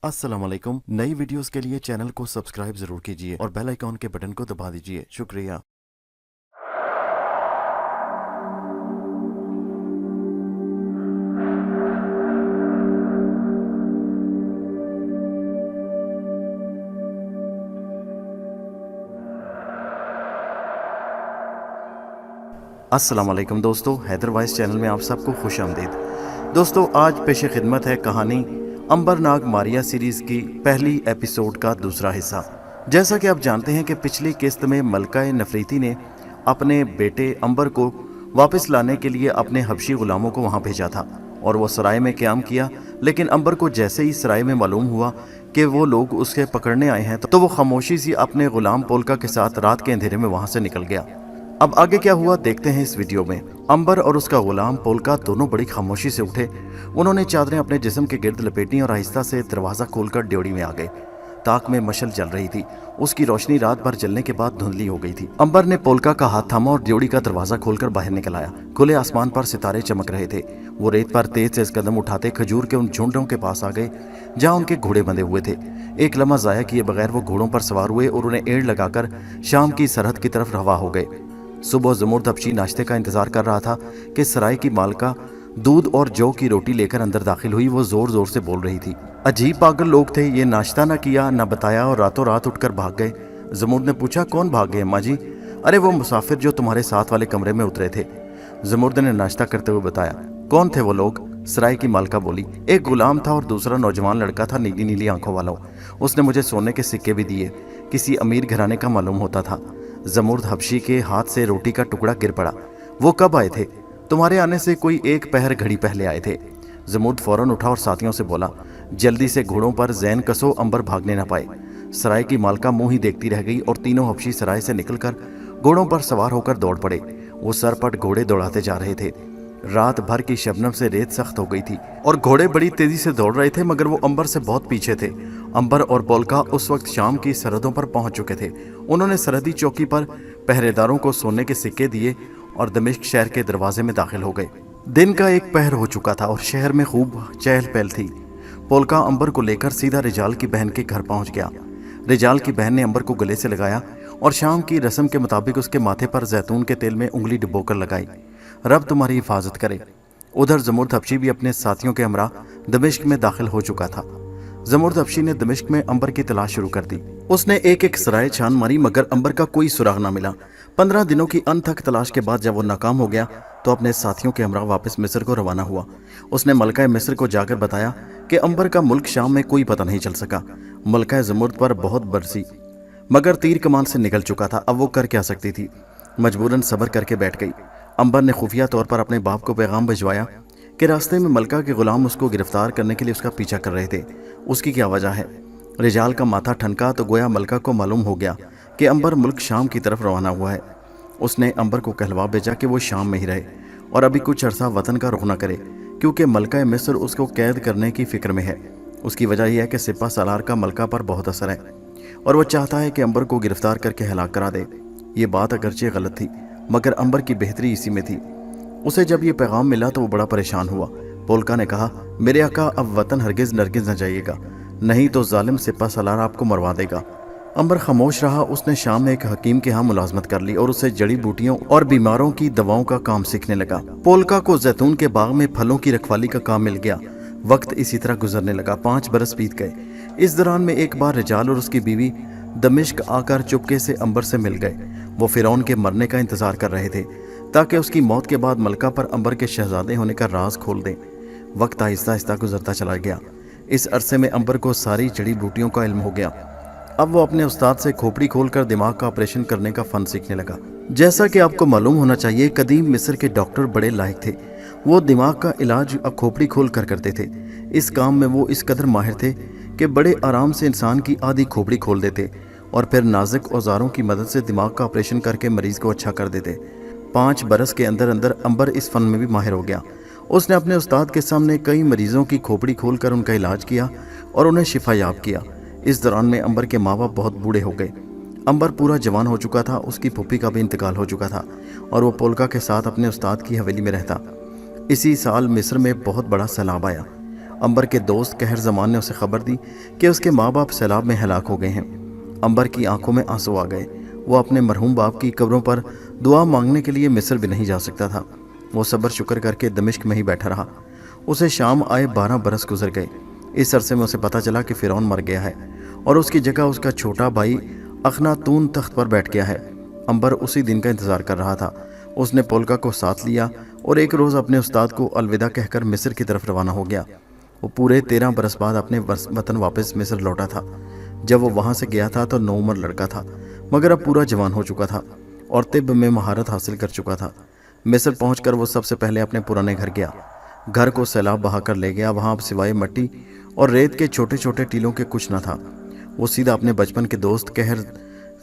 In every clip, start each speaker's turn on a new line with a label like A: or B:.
A: अस्सलाम वालेकुम। नई वीडियोस के लिए चैनल को सब्सक्राइब जरूर कीजिए और बेल आइकॉन के बटन को दबा दीजिए। शुक्रिया। अस्सलाम वालेकुम दोस्तों, हैदर वॉइस चैनल में आप सबको खुश आमदीद। दोस्तों, आज पेश खिदमत है कहानी अंबर नाग मारिया सीरीज़ की पहली एपिसोड का दूसरा हिस्सा। जैसा कि आप जानते हैं कि पिछली किस्त में मलका नफरीती ने अपने बेटे अंबर को वापस लाने के लिए अपने हबशी गुलामों को वहां भेजा था और वो सराय में क़याम किया। लेकिन अंबर को जैसे ही सराय में मालूम हुआ कि वो लोग उसके पकड़ने आए हैं तो वो खामोशी से अपने गुलाम पोलका के साथ रात के अंधेरे में वहां से निकल गया। अब आगे क्या हुआ देखते हैं इस वीडियो में। अंबर और उसका गुलाम पोलका दोनों बड़ी खामोशी से उठे। उन्होंने चादरें अपने जिस्म के गिर्द लपेटी और आहिस्ता से दरवाज़ा खोलकर ड्योढ़ी में आ गए। ताक में मशल जल रही थी, उसकी रोशनी रात भर जलने के बाद धुंधली हो गई थी। अंबर ने पोलका का हाथ थामा और ड्योढ़ी का दरवाज़ा खोलकर बाहर निकल आया। खुले आसमान पर सितारे चमक रहे थे। वो रेत पर तेज से कदम उठाते खजूर के उन झुंडों के पास आ गए जहाँ उनके घोड़े बंधे हुए थे। एक लम्हा ज़ाया किए बगैर वो घोड़ों पर सवार हुए और उन्हें एड़ लगाकर शाम की सरहद की तरफ रवा हो गए। सुबह ज़मुर्द हबशी नाश्ते का इंतजार कर रहा था कि सराय की मालका दूध और जौ की रोटी लेकर अंदर दाखिल हुई। वो जोर जोर से बोल रही थी। अजीब पागल लोग थे, ये नाश्ता ना किया ना बताया और रातों रात उठकर भाग गए। ज़मुर्द ने पूछा, कौन भाग गए अम्मा जी? अरे वो मुसाफिर जो तुम्हारे साथ वाले कमरे में उतरे थे। ज़मुर्द ने नाश्ता करते हुए बताया। कौन थे वो लोग? सराय की मालका बोली। एक गुलाम था और दूसरा नौजवान लड़का था, नीली नीली आंखों वाला। उसने मुझे सोने के सिक्के भी दिए। किसी अमीर घराने का मालूम होता था। ज़मुर्द हबशी के हाथ से रोटी का टुकड़ा गिर पड़ा। वो कब आए थे? तुम्हारे आने से कोई एक पहर घड़ी पहले आए थे। ज़मुर्द फौरन उठा और साथियों से बोला, जल्दी से घोड़ों पर जैन कसो, अंबर भागने न पाए। सराय की मालका मुंह ही देखती रह गई और तीनों हबशी सराय से निकलकर घोड़ों पर सवार होकर दौड़ पड़े। वो सरपट घोड़े दौड़ाते जा रहे थे। रात भर की शबनम से रेत सख्त हो गई थी और घोड़े बड़ी तेजी से दौड़ रहे थे, मगर वो अंबर से बहुत पीछे थे। अंबर और पोलका उस वक्त शाम की सरहदों पर पहुंच चुके थे। उन्होंने सरहदी चौकी पर पहरेदारों को सोने के सिक्के दिए और दमिश्क शहर के दरवाजे में दाखिल हो गए। दिन का एक पहर हो चुका था और शहर में खूब चहल पहल थी। पोलका अंबर को लेकर सीधा रिजाल की बहन के घर पहुंच गया। रिजाल की बहन ने अंबर को गले से लगाया और शाम की रस्म के मुताबिक उसके माथे पर जैतून के तेल में उंगली डुबोकर लगाई। रब तुम्हारी हिफाजत करे। उधर ज़मुर्द हबशी भी अपने साथियों के हमरा दमिश्क में दाखिल हो चुका था। ज़मुर्द हबशी ने दमिश्क में अंबर की तलाश शुरू कर दी। उसने एक एक सराय छान मारी, मगर अंबर का कोई सुराग ना मिला। 15 दिनों की अनथक तलाश के बाद जब वो नाकाम हो गया तो अपने साथियों के हमरा वापस मिस्र को रवाना हुआ। उसने मलका मिस्र को जाकर बताया कि अंबर का मुल्क शाम में कोई पता नहीं चल सका। मलका ज़मुर्द पर बहुत बरसी, मगर तीर कमान से निकल चुका था। अब वो कर क्या सकती थी? मजबूरन सब्र करके बैठ गई। अंबर ने खुफिया तौर पर अपने बाप को पैगाम भिजवाया कि रास्ते में मलका के गुलाम उसको गिरफ्तार करने के लिए उसका पीछा कर रहे थे। उसकी क्या वजह है? रिजाल का माथा ठनका तो गोया मलका को मालूम हो गया कि अंबर मुल्क शाम की तरफ रवाना हुआ है। उसने अंबर को कहलवा भेजा कि वो शाम में ही रहे और अभी कुछ अरसा वतन का रुख न करे, क्योंकि मलका मिस्र उसको कैद करने की फिक्र में है। उसकी वजह यह है कि सिपा सालार का मलका पर बहुत असर है और वो चाहता है कि अंबर को गिरफ्तार करके हलाक करा दे। ये बात अगरचे गलत थी, मगर अंबर की बेहतरी इसी में थी। उसे जब ये पैगाम मिला तो वो बड़ा परेशान हुआ। पोलका ने कहा, मेरे आका, अब वतन हरगिज़ नरगिज़ न जाइएगा, नहीं तो जालिम सिपा सालार आपको मरवा देगा। अंबर खामोश रहा। उसने शाम में एक हकीम के यहाँ मुलाजमत कर ली और उसे जड़ी बूटियों और बीमारों की दवाओं का काम सीखने लगा। पोलका को जैतून के बाग में फलों की रखवाली का काम मिल गया। वक्त इसी तरह गुजरने लगा। 5 बरस बीत गए। इस दौरान में एक बार रिजाल और उसकी बीवी दमिश्क आकर चुपके से अंबर से मिल गए। वो फिरौन के मरने का इंतजार कर रहे थे ताकि उसकी मौत के बाद मलका पर अंबर के शहजादे होने का राज खोल दें। वक्त आहिस्ता आहिस्ता गुजरता चला गया। इस अरसे में अंबर को सारी जड़ी बूटियों का इल्म हो गया। अब वो अपने उस्ताद से खोपड़ी खोलकर दिमाग का ऑपरेशन करने का फन सीखने लगा। जैसा कि आपको मालूम होना चाहिए, कदीम मिस्र के डॉक्टर बड़े लायक थे। वो दिमाग का इलाज अब खोपड़ी खोल कर करते थे। इस काम में वो इस कदर माहिर थे कि बड़े आराम से इंसान की आधी खोपड़ी खोल देते और फिर नाजुक औजारों की मदद से दिमाग का ऑपरेशन करके मरीज को अच्छा कर देते। 5 बरस के अंदर अंदर अंबर इस फन में भी माहिर हो गया। उसने अपने उस्ताद के सामने कई मरीजों की खोपड़ी खोलकर उनका इलाज किया और उन्हें शिफा याब किया। इस दौरान में अंबर के माँ बाप बहुत बूढ़े हो गए। अंबर पूरा जवान हो चुका था। उसकी फूफी का भी इंतकाल हो चुका था और वो पोलका के साथ अपने उस्ताद की हवेली में रहता। इसी साल मिस्र में बहुत बड़ा सैलाब आया। अंबर के दोस्त कहर जमान ने उसे खबर दी कि उसके माँ बाप सैलाब में हलाक हो गए हैं। अंबर की आंखों में आंसू आ गए। वो अपने मरहूम बाप की कब्रों पर दुआ मांगने के लिए मिस्र भी नहीं जा सकता था। वो सब्र शुक्र करके दमिश्क में ही बैठा रहा। उसे शाम आए 12 बरस गुजर गए। इस अरसे में उसे पता चला कि फ़िरौन मर गया है और उसकी जगह उसका छोटा भाई अखनातून तख्त पर बैठ गया है। अंबर उसी दिन का इंतज़ार कर रहा था। उसने पोल्का को साथ लिया और एक रोज़ अपने उस्ताद को अलविदा कहकर मिस्र की तरफ रवाना हो गया। वो पूरे 13 बरस बाद अपने वतन वापस मिस्र लौटा था। जब वो वहाँ से गया था तो 9 उम्र लड़का था, मगर अब पूरा जवान हो चुका था और तिब में महारत हासिल कर चुका था। मिस्र पहुंचकर वो सबसे पहले अपने पुराने घर गया। घर को सैलाब बहा कर ले गया। वहाँ अब सिवाय मिट्टी और रेत के छोटे छोटे टीलों के कुछ न था। वो सीधा अपने बचपन के दोस्त कहर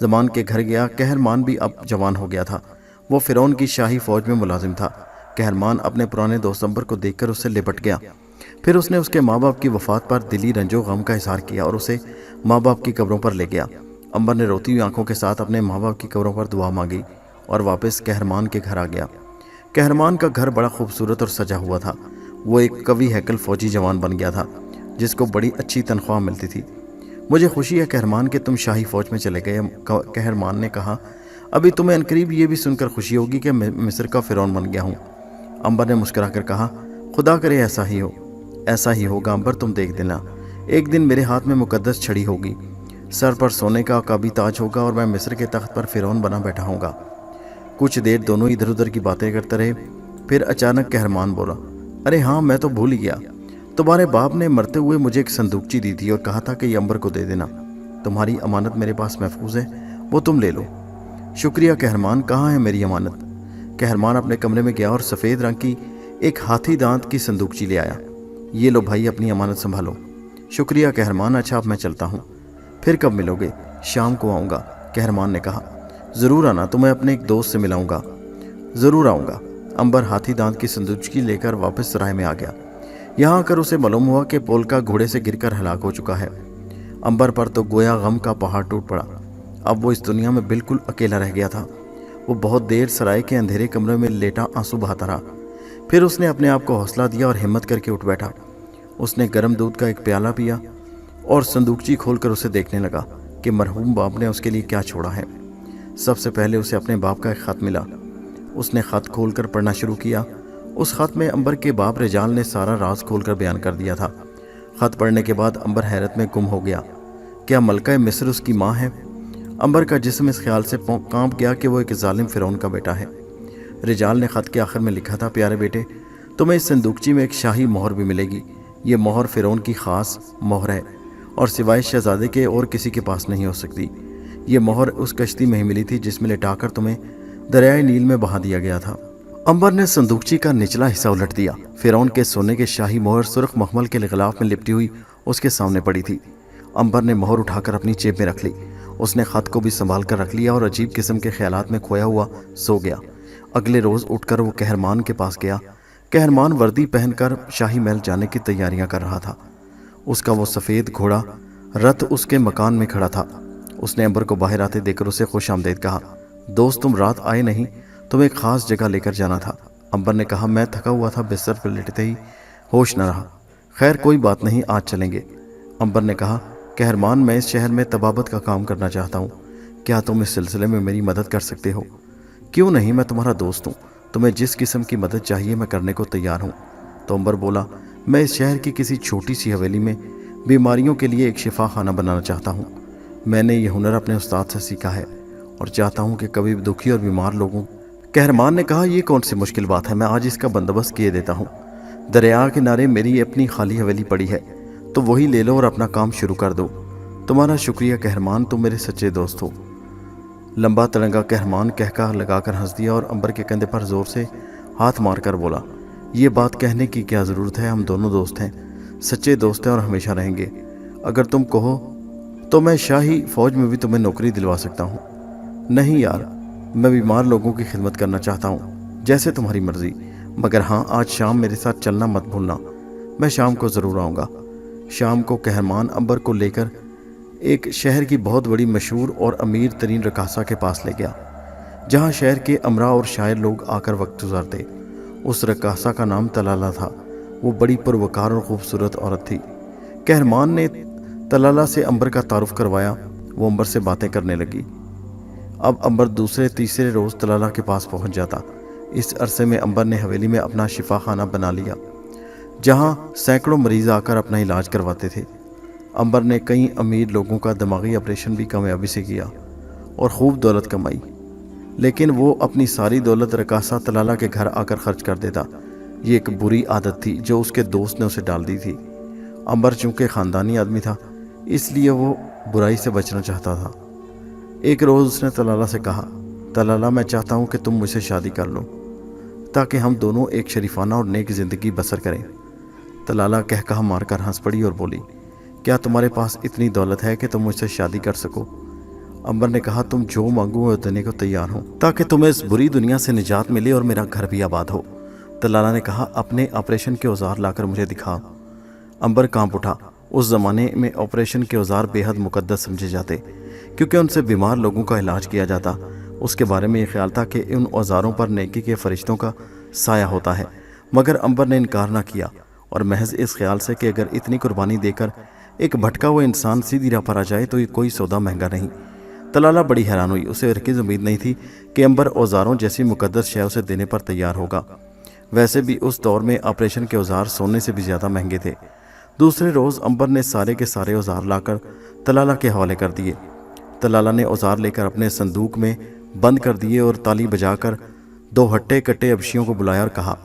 A: जमान के घर गया। कहरमान भी अब जवान हो गया था। वो फ़िरौन की शाही फौज में मुलाजिम था। कहरमान अपने पुराने दोस्त अंबर को देखकर उससे लिपट गया। फिर उसने उसके माँ बाप की वफ़ात पर दिली रंजो गम का इजहार किया और उसे माँ बाप की कब्रों पर ले गया। अंबर ने रोती हुई आंखों के साथ अपने माँ बाप की कब्रों पर दुआ मांगी और वापस कहरमान के घर आ गया। कहरमान का घर बड़ा खूबसूरत और सजा हुआ था। वो एक कवि हैकल फौजी जवान बन गया था जिसको बड़ी अच्छी तनख्वाह मिलती थी। मुझे खुशी है कहरमान कि तुम शाही फौज में चले गए। कहरमान ने कहा, अभी तुम्हें अनकरीब ये भी सुनकर खुशी होगी कि मैं मिस्र का फ़िरौन बन गया हूँ। अंबर ने मुस्कुराकर कहा, खुदा करे ऐसा ही हो। ऐसा ही होगा अंबर, तुम देख देना। एक दिन मेरे हाथ में मुकद्दस छड़ी होगी, सर पर सोने का काबी ताज होगा और मैं मिस्र के तख्त पर फ़िरौन बना बैठा हूँगा। कुछ देर दोनों इधर उधर की बातें करते रहे। फिर अचानक कहरमान बोला, अरे हाँ, मैं तो भूल ही गया। तुम्हारे बाप ने मरते हुए मुझे एक संदूकची दी थी और कहा था कि ये अंबर को दे देना। तुम्हारी अमानत मेरे पास महफूज है, वो तुम ले लो। शुक्रिया कहरमान, कहाँ है मेरी अमानत? कहरमान अपने कमरे में गया और सफ़ेद रंग की एक हाथी दांत की संदूकची ले आया। ये लो भाई, अपनी अमानत संभालो। शुक्रिया कहरमान, अच्छा अब मैं चलता हूँ। फिर कब मिलोगे? शाम को आऊँगा, कहरमान ने कहा। ज़रूर आना, तुम्हें अपने एक दोस्त से मिलाऊंगा। ज़रूर आऊँगा। अंबर हाथी दांत की संदूकची लेकर वापस सराय में आ गया। यहाँ आकर उसे मालूम हुआ कि पोल्का घोड़े से गिरकर हलाक हो चुका है। अंबर पर तो गोया गम का पहाड़ टूट पड़ा। अब वो इस दुनिया में बिल्कुल अकेला रह गया था। वो बहुत देर सराय के अंधेरे कमरे में लेटा आंसू बहाता रहा। फिर उसने अपने आप को हौसला दिया और हिम्मत करके उठ बैठा। उसने गर्म दूध का एक प्याला पिया और संदूकची खोलकर उसे देखने लगा कि मरहूम बाप ने उसके लिए क्या छोड़ा है। सबसे पहले उसे अपने बाप का एक ख़त मिला। उसने ख़त खोलकर पढ़ना शुरू किया। उस ख़त में अंबर के बाप रिजाल ने सारा राज खोलकर बयान कर दिया था। ख़त पढ़ने के बाद अंबर हैरत में गुम हो गया। क्या मलका मिस्र उसकी माँ है? अंबर का जिस्म इस ख्याल से कांप गया कि वो एक जालिम फ़िरौन का बेटा है। रिजाल ने ख़त के आखिर में लिखा था, प्यारे बेटे, तुम्हें इस संदूकची में एक शाही मोहर भी मिलेगी। ये मोहर फ़िरौन की ख़ास मोहर है और सिवाय शहजादे के और किसी के पास नहीं हो सकती। ये मोहर उस कश्ती में ही मिली थी जिसमें लिटाकर तुम्हें दरियाए नील में बहा दिया गया था। अंबर ने संदूकची का निचला हिस्सा उलट दिया। फ़िरौन के सोने के शाही मोहर सुर्ख मखमल के गिलाफ में लिपटी हुई उसके सामने पड़ी थी। अंबर ने मोहर उठाकर अपनी जेब में रख ली। उसने ख़त को भी संभाल कर रख लिया और अजीब किस्म के ख्यालात में खोया हुआ सो गया। अगले रोज़ उठकर वो कहरमान के पास गया। कहरमान वर्दी पहनकर शाही महल जाने की तैयारियां कर रहा था। उसका वो सफ़ेद घोड़ा रथ उसके मकान में खड़ा था। उसने अंबर को बाहर आते देखकर उसे खुश आमदेद कहा, दोस्त तुम रात आए नहीं, तुम्हें एक ख़ास जगह लेकर जाना था। अंबर ने कहा, मैं थका हुआ था, बिस्तर पर लेटते ही होश न रहा। खैर कोई बात नहीं, आज चलेंगे। अंबर ने कहा, कहरमान, मैं इस शहर में तबाबत का काम करना चाहता हूँ। क्या तुम इस सिलसिले में मेरी मदद कर सकते हो? क्यों नहीं, मैं तुम्हारा दोस्त हूँ। तुम्हें जिस किस्म की मदद चाहिए मैं करने को तैयार हूँ। तो अंबर बोला, मैं इस शहर की किसी छोटी सी हवेली में बीमारियों के लिए एक शिफा खाना बनाना चाहता हूँ। मैंने ये हुनर अपने उस्ताद से सीखा है और चाहता हूँ कि कभी भी दुखी और बीमार लोगों। कहरमान ने कहा, ये कौन सी मुश्किल बात है, मैं आज इसका बंदोबस्त किए देता हूँ। दरिया किनारे मेरी अपनी खाली हवेली पड़ी है, तो वही ले लो और अपना काम शुरू कर दो। तुम्हारा शुक्रिया कहरमान, तुम मेरे सच्चे दोस्त हो। लंबा तिरंगा कहरमान कहका लगाकर हंस दिया और अंबर के कंधे पर जोर से हाथ मारकर बोला, ये बात कहने की क्या ज़रूरत है, हम दोनों दोस्त हैं, सच्चे दोस्त हैं और हमेशा रहेंगे। अगर तुम कहो तो मैं शाही फ़ौज में भी तुम्हें नौकरी दिलवा सकता हूँ। नहीं यार, मैं बीमार लोगों की खिदमत करना चाहता हूँ, जैसे तुम्हारी मर्ज़ी। मगर हाँ, आज शाम मेरे साथ चलना मत भूलना, मैं शाम को ज़रूर आऊँगा। शाम को कहरमान अंबर को लेकर एक शहर की बहुत बड़ी मशहूर और अमीर तरीन रकासा के पास ले गया, जहाँ शहर के अमरा और शायर लोग आकर वक्त गुजारते। उस रकासा का नाम तलाला था। وہ بڑی پروکار اور خوبصورت عورت تھی۔ کہرمان نے طلالہ سے امبر کا تعارف کروایا۔ وہ امبر سے باتیں کرنے لگی۔ اب امبر دوسرے تیسرے روز طلالہ کے پاس پہنچ جاتا۔ اس عرصے میں امبر نے حویلی میں اپنا شفا خانہ بنا لیا، جہاں سینکڑوں مریض آ کر اپنا علاج کرواتے تھے۔ امبر نے کئی امیر لوگوں کا دماغی آپریشن بھی کامیابی سے کیا اور خوب دولت کمائی، لیکن وہ اپنی ساری دولت رقاصہ طلالہ کے گھر آ کر خرچ کر دیتا۔ یہ ایک بری عادت تھی جو اس کے دوست نے اسے ڈال دی تھی۔ امبر چونکہ خاندانی آدمی تھا، اس لیے وہ برائی سے بچنا چاہتا تھا۔ ایک روز اس نے طلالہ سے کہا، طلالہ میں چاہتا ہوں کہ تم مجھ سے شادی کر لو تاکہ ہم دونوں ایک شریفانہ اور نیک زندگی بسر کریں۔ طلالہ کہا مار کر ہنس پڑی اور بولی، کیا تمہارے پاس اتنی دولت ہے کہ تم مجھ سے شادی کر سکو؟ امبر نے کہا، تم جو مانگو وہ دینے کو تیار ہوں تاکہ تمہیں اس بری دنیا سے نجات ملے اور میرا گھر بھی آباد ہو۔ طلالہ نے کہا، اپنے آپریشن کے اوزار لا کر مجھے دکھا۔ امبر کانپ اٹھا۔ اس زمانے میں آپریشن کے اوزار بے حد مقدس سمجھے جاتے کیونکہ ان سے بیمار لوگوں کا علاج کیا جاتا۔ اس کے بارے میں یہ خیال تھا کہ ان اوزاروں پر نیکی کے فرشتوں کا سایہ ہوتا ہے، مگر امبر نے انکار نہ کیا، اور محض اس خیال سے کہ اگر اتنی قربانی دے کر ایک بھٹکا ہوا انسان سیدھی راہ پر آ جائے تو یہ کوئی سودا مہنگا نہیں۔ طلالہ بڑی حیران ہوئی۔ اسے ہرگز امید نہیں تھی کہ امبر اوزاروں جیسی مقدس شے اسے دینے پر تیار ہوگا۔ ویسے بھی اس دور میں آپریشن کے اوزار سونے سے بھی زیادہ مہنگے تھے۔ دوسرے روز امبر نے سارے کے سارے اوزار لا کر طلالہ کے حوالے کر دیے۔ طلالہ نے اوزار لے کر اپنے صندوق میں بند کر دیے اور تالی بجا کر 2 ہٹے کٹے حبشیوں کو بلایا اور کہا،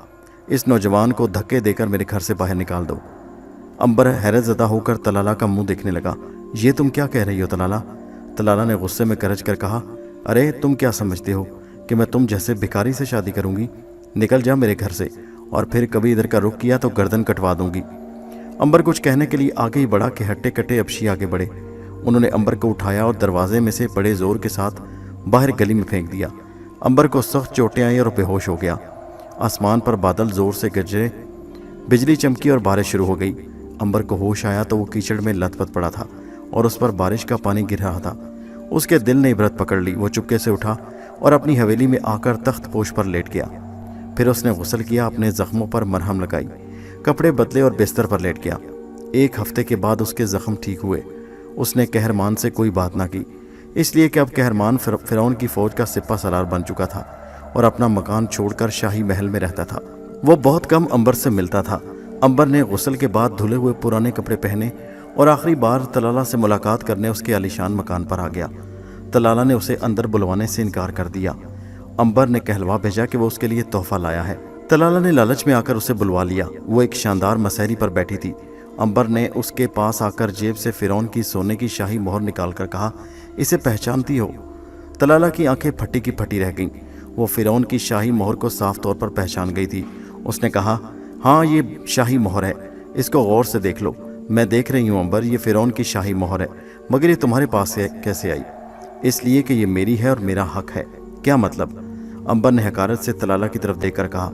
A: اس نوجوان کو دھکے دے کر میرے گھر سے باہر نکال دو۔ امبر حیرت زدہ ہو کر طلالہ کا منہ دیکھنے لگا۔ یہ تم کیا کہہ رہی ہو طلالہ؟ طلالہ نے غصے میں گرج کر کہا، ارے تم کیا سمجھتے ہو کہ میں تم جیسے بھکاری سے شادی کروں گی؟ نکل جا میرے گھر سے، اور پھر کبھی ادھر کا رخ کیا تو گردن کٹوا دوں گی۔ امبر کچھ کہنے کے لیے آگے ہی بڑھا کہ ہٹے کٹے حبشی آگے بڑھے۔ انہوں نے امبر کو اٹھایا اور دروازے میں سے بڑے زور کے ساتھ باہر گلی میں پھینک دیا۔ امبر کو سخت چوٹیں آئیں اور بے ہوش ہو گیا۔ آسمان پر بادل زور سے گرجے، بجلی چمکی اور بارش شروع ہو گئی۔ امبر کو ہوش آیا تو وہ کیچڑ میں لت پت پڑا تھا اور اس پر بارش کا پانی گر رہا تھا۔ اس کے دل نے عبرت پکڑ لی۔ وہ چپکے سے اٹھا اور اپنی حویلی میں آ کر تخت پوش پر لیٹ گیا۔ پھر اس نے غسل کیا، اپنے زخموں پر مرہم لگائی، کپڑے بدلے اور بستر پر لیٹ گیا۔ 1 ہفتے کے بعد اس کے زخم ٹھیک ہوئے۔ اس نے کہرمان سے کوئی بات نہ کی، اس لیے کہ اب کہرمان فرعون کی فوج کا سپہ سالار بن چکا تھا اور اپنا مکان چھوڑ کر شاہی محل میں رہتا تھا۔ وہ بہت کم امبر سے ملتا تھا۔ امبر نے غسل کے بعد دھلے ہوئے پرانے کپڑے پہنے اور آخری بار طلالہ سے ملاقات کرنے اس کے عالیشان مکان پر آ گیا۔ طلالہ نے اسے اندر بلوانے سے انکار کر دیا۔ امبر نے کہلوا بھیجا کہ وہ اس کے لیے تحفہ لایا ہے۔ طلالہ نے لالچ میں آ کر اسے بلوا لیا۔ وہ ایک شاندار مسہری پر بیٹھی تھی۔ امبر نے اس کے پاس آ کر جیب سے فرعون کی سونے کی شاہی مہر نکال کر کہا، اسے پہچانتی ہو؟ طلالہ کی آنکھیں پھٹی کی پھٹی رہ گئیں۔ وہ فرعون کی شاہی مہر کو صاف طور پر پہچان گئی تھی۔ اس نے کہا، ہاں یہ شاہی مہر ہے، اس کو غور سے دیکھ لو۔ میں دیکھ رہی ہوں امبر، یہ فرعون کی شاہی مہر ہے، مگر یہ تمہارے پاس کیسے آئی؟ اس لیے کہ یہ میری ہے اور میرا حق ہے۔ کیا مطلب؟ امبر نے حقارت سے طلالہ کی طرف دیکھ کر کہا،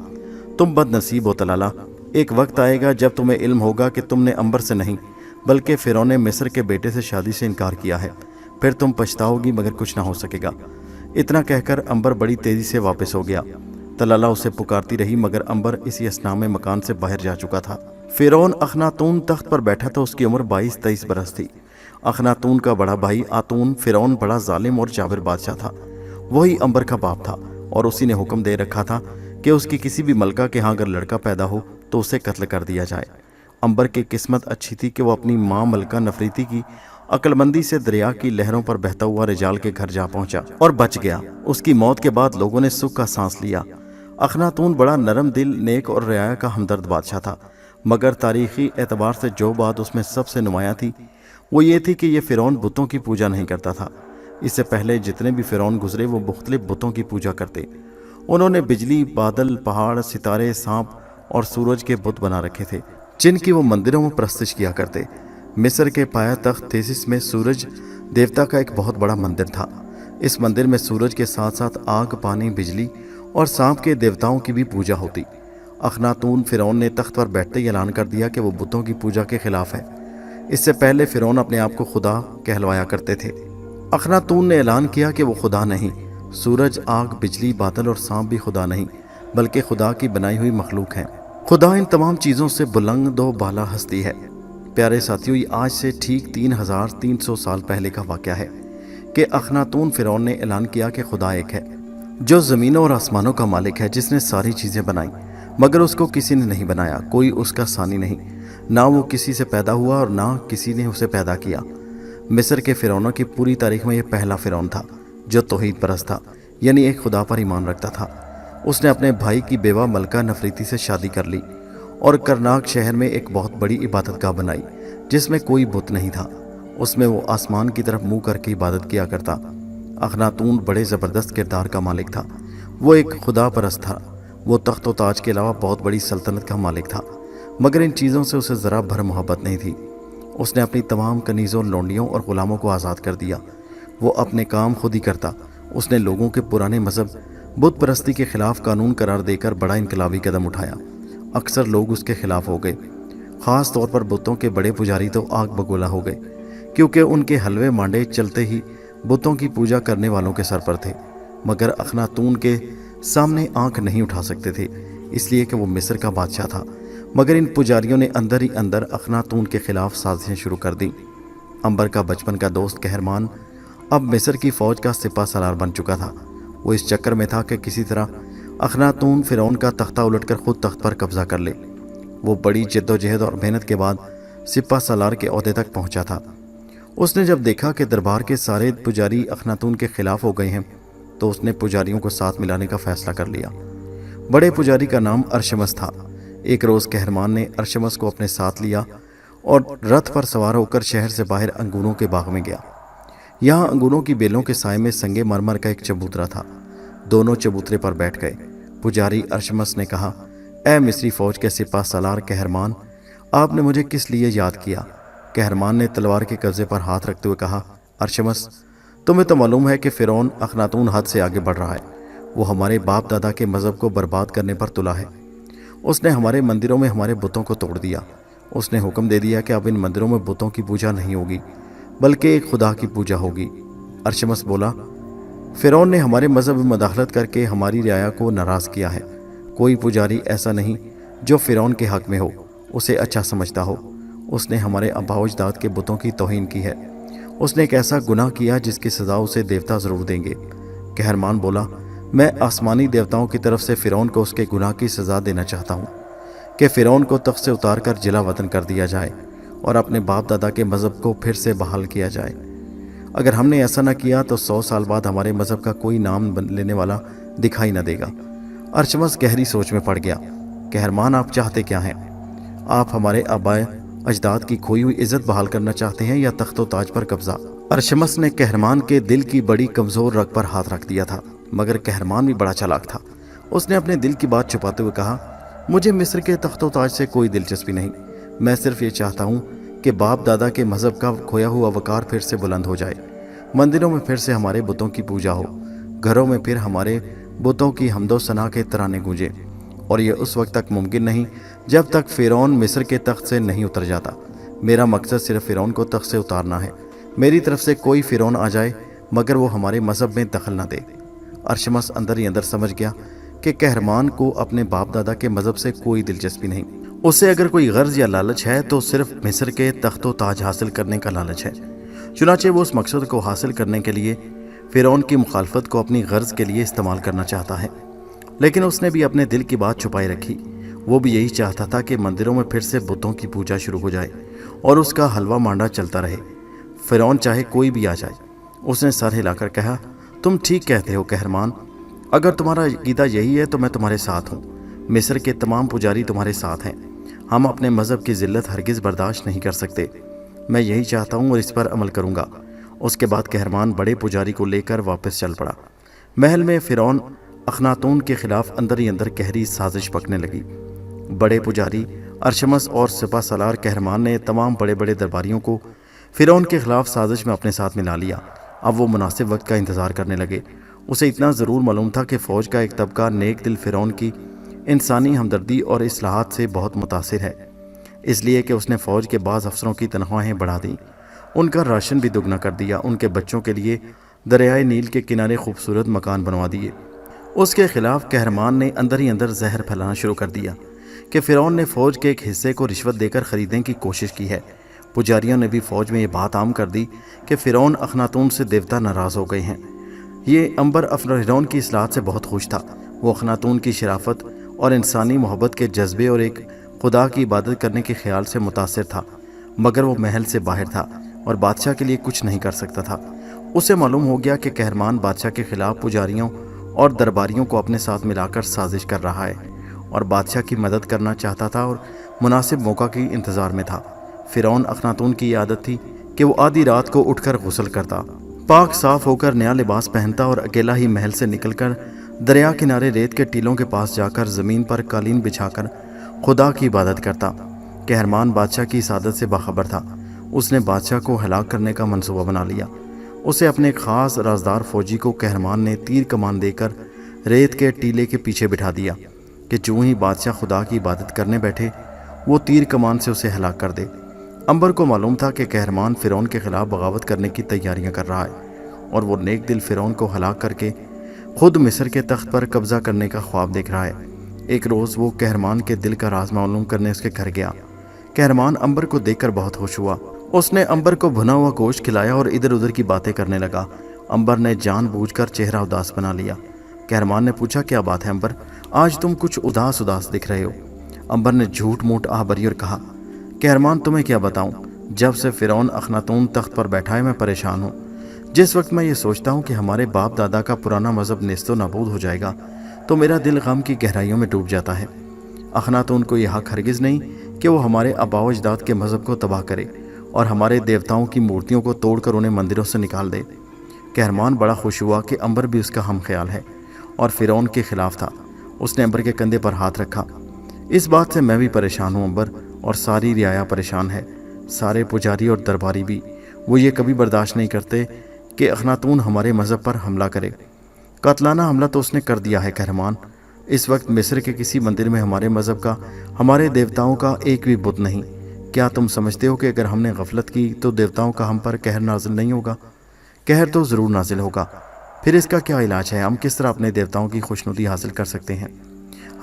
A: تم بد نصیب ہو طلالہ، ایک وقت آئے گا جب تمہیں علم ہوگا کہ تم نے امبر سے نہیں بلکہ فرعون مصر کے بیٹے سے شادی سے انکار کیا ہے۔ پھر تم پچھتاؤ گی مگر کچھ نہ ہو سکے گا۔ اتنا کہہ کر امبر بڑی تیزی سے واپس ہو گیا۔ طلالہ اسے پکارتی رہی مگر امبر اسی اثناء میں مکان سے باہر جا چکا تھا۔ فرعون اخناتون تخت پر بیٹھا تھا۔ اس کی عمر 22-23 برس تھی۔ اخناتون کا بڑا بھائی آتون فرعون بڑا ظالم اور جابر بادشاہ تھا۔ وہی امبر کا باپ تھا اور اسی نے حکم دے رکھا تھا کہ اس کی کسی بھی ملکہ کے ہاں اگر لڑکا پیدا ہو تو اسے قتل کر دیا جائے۔ امبر کی قسمت اچھی تھی کہ وہ اپنی ماں ملکہ نفریتی کی عقل مندی سے دریا کی لہروں پر بہتا ہوا رجال کے گھر جا پہنچا اور بچ گیا۔ اس کی موت کے بعد لوگوں نے سکھ کا سانس لیا۔ اخناتون بڑا نرم دل، نیک اور رعایا کا ہمدرد بادشاہ تھا، مگر تاریخی اعتبار سے جو بات اس میں سب سے نمایاں تھی وہ یہ تھی کہ یہ فرعون بتوں کی پوجا نہیں کرتا تھا۔ اس سے پہلے جتنے بھی فرعون گزرے وہ مختلف بتوں کی پوجا کرتے۔ انہوں نے بجلی، بادل، پہاڑ، ستارے، سانپ اور سورج کے بت بنا رکھے تھے جن کی وہ مندروں میں پرستش کیا کرتے۔ مصر کے پایا تخت تھیسس میں سورج دیوتا کا ایک بہت بڑا مندر تھا۔ اس مندر میں سورج کے ساتھ ساتھ آگ، پانی، بجلی اور سانپ کے دیوتاؤں کی بھی پوجا ہوتی۔ اخناتون فرعون نے تخت پر بیٹھتے ہی اعلان کر دیا کہ وہ بتوں کی پوجا کے خلاف ہے۔ اس سے پہلے فرعون اپنے آپ کو خدا کہلوایا کرتے تھے۔ اخناتون نے اعلان کیا کہ وہ خدا نہیں، سورج، آگ، بجلی، بادل اور سانپ بھی خدا نہیں بلکہ خدا کی بنائی ہوئی مخلوق ہیں۔ خدا ان تمام چیزوں سے بلند و بالا ہستی ہے۔ پیارے ساتھیوں، یہ آج سے ٹھیک 3300 سال پہلے کا واقعہ ہے کہ اخناتون فرعون نے اعلان کیا کہ خدا ایک ہے، جو زمینوں اور آسمانوں کا مالک ہے، جس نے ساری چیزیں بنائیں، مگر اس کو کسی نے نہیں بنایا، کوئی اس کا ثانی نہیں، نہ وہ کسی سے پیدا ہوا اور نہ کسی نے اسے پیدا کیا۔ مصر کے فرعونوں کی پوری تاریخ میں یہ پہلا فرعون تھا جو توحید پرست تھا، یعنی ایک خدا پر ایمان رکھتا تھا۔ اس نے اپنے بھائی کی بیوہ ملکہ نفریتی سے شادی کر لی اور کرناک شہر میں ایک بہت بڑی عبادت گاہ بنائی جس میں کوئی بت نہیں تھا۔ اس میں وہ آسمان کی طرف منہ کر کے عبادت کیا کرتا۔ اخناتون بڑے زبردست کردار کا مالک تھا۔ وہ ایک خدا پرست تھا۔ وہ تخت و تاج کے علاوہ بہت بڑی سلطنت کا مالک تھا، مگر ان چیزوں سے اسے ذرا بھر محبت نہیں تھی۔ اس نے اپنی تمام کنیزوں، لونڈیوں اور غلاموں کو آزاد کر دیا۔ وہ اپنے کام خود ہی کرتا۔ اس نے لوگوں کے پرانے مذہب بت پرستی کے خلاف قانون قرار دے کر بڑا انقلابی قدم اٹھایا۔ اکثر لوگ اس کے خلاف ہو گئے، خاص طور پر بتوں کے بڑے پجاری تو آگ بگولا ہو گئے، کیونکہ ان کے حلوے مانڈے چلتے ہی بتوں کی پوجا کرنے والوں کے سر پر تھے، مگر اخناتون کے سامنے آنکھ نہیں اٹھا سکتے تھے، اس لیے کہ وہ مصر کا بادشاہ تھا۔ مگر ان پجاریوں نے اندر ہی اندر اخناتون کے خلاف سازشیں شروع کر دیں۔ امبر کا بچپن کا دوست کہرمان اب مصر کی فوج کا سپہ سالار بن چکا تھا۔ وہ اس چکر میں تھا کہ کسی طرح اخناتون فرعون کا تختہ الٹ کر خود تخت پر قبضہ کر لے۔ وہ بڑی جد و جہد اور محنت کے بعد سپہ سالار کے عہدے تک پہنچا تھا۔ اس نے جب دیکھا کہ دربار کے سارے پجاری اخناتون کے خلاف ہو گئے ہیں تو اس نے پجاریوں کو ساتھ ملانے کا فیصلہ کر لیا۔ بڑے پجاری کا نام ارشمس تھا۔ ایک روز کہرمان نے ارشمس کو اپنے ساتھ لیا اور رتھ پر سوار ہو کر شہر سے باہر انگوروں کے باغ میں گیا۔ یہاں انگوروں کی بیلوں کے سائے میں سنگ مرمر کا ایک چبوترا تھا۔ دونوں چبوترے پر بیٹھ گئے۔ پجاری ارشمس نے کہا، اے مصری فوج کے سپہ سالار کہرمان، آپ نے مجھے کس لیے یاد کیا؟ کہرمان نے تلوار کے قبضے پر ہاتھ رکھتے ہوئے کہا، ارشمس، تمہیں تو معلوم ہے کہ فرعون اخناتون حد سے آگے بڑھ رہا ہے۔ وہ ہمارے باپ دادا کے مذہب کو برباد کرنے پر تلا ہے۔ اس نے ہمارے مندروں میں ہمارے بتوں کو توڑ دیا۔ اس نے حکم دے دیا کہ اب ان مندروں میں بتوں کی پوجا نہیں ہوگی بلکہ ایک خدا کی پوجا ہوگی۔ ارشمس بولا، فرعون نے ہمارے مذہب میں مداخلت کر کے ہماری رعایا کو ناراض کیا ہے۔ کوئی پجاری ایسا نہیں جو فرعون کے حق میں ہو، اسے اچھا سمجھتا ہو۔ اس نے ہمارے آباء و اجداد کے بتوں کی توہین کی ہے۔ اس نے ایک ایسا گناہ کیا جس کی سزا اسے دیوتا ضرور دیں گے۔ کہرمان بولا، میں آسمانی دیوتاؤں کی طرف سے فرعون کو اس کے گناہ کی سزا دینا چاہتا ہوں کہ فرعون کو تخت سے اتار کر جلا وطن کر دیا جائے اور اپنے باپ دادا کے مذہب کو پھر سے بحال کیا جائے۔ اگر ہم نے ایسا نہ کیا تو 100 سال بعد ہمارے مذہب کا کوئی نام لینے والا دکھائی نہ دے گا۔ ارشمس گہری سوچ میں پڑ گیا۔ کہرمان، آپ چاہتے کیا ہیں؟ آپ ہمارے آباء اجداد کی کھوئی ہوئی عزت بحال کرنا چاہتے ہیں یا تخت و تاج پر قبضہ؟ ارشمس نے کہرمان کے دل کی بڑی کمزور رگ پر ہاتھ رکھ دیا تھا، مگر کہرمان بھی بڑا چالاک تھا۔ اس نے اپنے دل کی بات چھپاتے ہوئے کہا، مجھے مصر کے تخت و تاج سے کوئی دلچسپی نہیں۔ میں صرف یہ چاہتا ہوں کہ باپ دادا کے مذہب کا کھویا ہوا وقار پھر سے بلند ہو جائے، مندروں میں پھر سے ہمارے بتوں کی پوجا ہو، گھروں میں پھر ہمارے بتوں کی حمد و ثنا کے ترانے گونجے، اور یہ اس وقت تک ممکن نہیں جب تک فرعون مصر کے تخت سے نہیں اتر جاتا۔ میرا مقصد صرف فرعون کو تخت سے اتارنا ہے۔ میری طرف سے کوئی فرعون آ جائے مگر وہ ہمارے مذہب میں دخل نہ دے۔ ارشمس اندر ہی اندر سمجھ گیا کہ کہرمان کو اپنے باپ دادا کے مذہب سے کوئی دلچسپی نہیں۔ اسے اگر کوئی غرض یا لالچ ہے تو صرف مصر کے تخت و تاج حاصل کرنے کا لالچ ہے۔ چنانچہ وہ اس مقصد کو حاصل کرنے کے لیے فرعون کی مخالفت کو اپنی غرض کے لیے استعمال کرنا چاہتا ہے۔ لیکن اس نے بھی اپنے دل کی بات چھپائے رکھی۔ وہ بھی یہی چاہتا تھا کہ مندروں میں پھر سے بتوں کی پوجا شروع ہو جائے اور اس کا حلوہ مانڈا چلتا رہے، فرعون چاہے کوئی بھی آ جائے۔ اس نے سر ہلا کر کہا، تم ٹھیک کہتے ہو کہرمان، اگر تمہارا عقیدہ یہی ہے تو میں تمہارے ساتھ ہوں۔ مصر کے تمام پجاری تمہارے ساتھ ہیں۔ ہم اپنے مذہب کی ذلت ہرگز برداشت نہیں کر سکتے۔ میں یہی چاہتا ہوں اور اس پر عمل کروں گا۔ اس کے بعد کہرمان بڑے پجاری کو لے کر واپس چل پڑا۔ محل میں فرعون اخناتون کے خلاف اندر ہی اندر گہری سازش پکنے لگی۔ بڑے پجاری ارشمس اور سپہ سالار کہرمان نے تمام بڑے بڑے درباریوں کو فرعون کے خلاف سازش میں اپنے ساتھ ملا لیا۔ اب وہ مناسب وقت کا انتظار کرنے لگے۔ اسے اتنا ضرور معلوم تھا کہ فوج کا ایک طبقہ نیک دل فرعون کی انسانی ہمدردی اور اصلاحات سے بہت متاثر ہے، اس لیے کہ اس نے فوج کے بعض افسروں کی تنخواہیں بڑھا دیں، ان کا راشن بھی دگنا کر دیا، ان کے بچوں کے لیے دریائے نیل کے کنارے خوبصورت مکان بنوا دیے۔ اس کے خلاف کہرمان نے اندر ہی اندر زہر پھیلانا شروع کر دیا۔ کہ فرعون نے فوج کے ایک حصے کو رشوت دے کر خریدنے کی کوشش کی ہے۔ پجاریوں نے بھی فوج میں یہ بات عام کر دی کہ فرعون اخناتون سے دیوتا ناراض ہو گئے ہیں۔ یہ امبر فرعون کی اصلاحات سے بہت خوش تھا۔ وہ اخناتون کی شرافت اور انسانی محبت کے جذبے اور ایک خدا کی عبادت کرنے کے خیال سے متاثر تھا، مگر وہ محل سے باہر تھا اور بادشاہ کے لیے کچھ نہیں کر سکتا تھا۔ اسے معلوم ہو گیا کہ قہرمان بادشاہ کے خلاف پجاریوں اور درباریوں کو اپنے ساتھ ملا کر سازش کر رہا ہے اور بادشاہ کی مدد کرنا چاہتا تھا اور مناسب موقع کی انتظار میں تھا۔ فرعون اخناتون کی یہ عادت تھی کہ وہ آدھی رات کو اٹھ کر غسل کرتا، پاک صاف ہو کر نیا لباس پہنتا اور اکیلا ہی محل سے نکل کر دریا کنارے ریت کے ٹیلوں کے پاس جا کر زمین پر قالین بچھا کر خدا کی عبادت کرتا۔ قہرمان بادشاہ کی اس عادت سے باخبر تھا۔ اس نے بادشاہ کو ہلاک کرنے کا منصوبہ بنا لیا۔ اسے اپنے ایک خاص رازدار فوجی کو قہرمان نے تیر کمان دے کر ریت کے ٹیلے کے پیچھے بٹھا دیا کہ جو ہی بادشاہ خدا کی عبادت کرنے بیٹھے وہ تیر کمان سے اسے ہلاک کر دے۔ امبر کو معلوم تھا کہ قہرمان فرعون کے خلاف بغاوت کرنے کی تیاریاں کر رہا ہے اور وہ نیک دل فرعون کو ہلاک کر کے خود مصر کے تخت پر قبضہ کرنے کا خواب دیکھ رہا ہے۔ ایک روز وہ قہرمان کے دل کا راز معلوم کرنے اس کے گھر گیا۔ قہرمان امبر کو دیکھ کر بہت خوش ہوا۔ اس نے امبر کو بھنا ہوا گوشت کھلایا اور ادھر ادھر کی باتیں کرنے لگا۔ امبر نے جان بوجھ کر چہرہ اداس بنا لیا۔ قہرمان نے پوچھا، کیا بات ہے امبر؟ آج تم کچھ اداس دکھ رہے ہو۔ امبر نے جھوٹ موٹ آہ بھری اور کہا، قہرمان تمہیں کیا بتاؤں، جب سے فرعون اخناتون تخت پر بیٹھا ہے میں پریشان ہوں۔ جس وقت میں یہ سوچتا ہوں کہ ہمارے باپ دادا کا پرانا مذہب نیست و نابود ہو جائے گا تو میرا دل غم کی گہرائیوں میں ڈوب جاتا ہے۔ اخناتون کو یہ حق ہرگز نہیں کہ وہ ہمارے آباء و اجداد کے مذہب کو تباہ کرے اور ہمارے دیوتاؤں کی مورتیوں کو توڑ کر انہیں مندروں سے نکال دے۔ قہرمان بڑا خوش ہوا کہ امبر بھی اس کا ہم خیال ہے اور فرعون کے خلاف تھا۔ اس نے امبر کے کندھے پر ہاتھ رکھا۔ اس بات سے میں بھی پریشان ہوں امبر، اور ساری رعایا پریشان ہے، سارے پجاری اور درباری بھی۔ وہ یہ کبھی برداشت نہیں کرتے کہ اخناتون ہمارے مذہب پر حملہ کرے۔ قاتلانہ حملہ تو اس نے کر دیا ہے قہرمان۔ اس وقت مصر کے کسی مندر میں ہمارے مذہب کا، ہمارے دیوتاؤں کا ایک بھی بت نہیں۔ کیا تم سمجھتے ہو کہ اگر ہم نے غفلت کی تو دیوتاؤں کا ہم پر قہر نازل نہیں ہوگا؟ قہر تو ضرور نازل ہوگا۔ پھر اس کا کیا علاج ہے؟ ہم کس طرح اپنے دیوتاؤں کی خوشنودی حاصل کر سکتے ہیں؟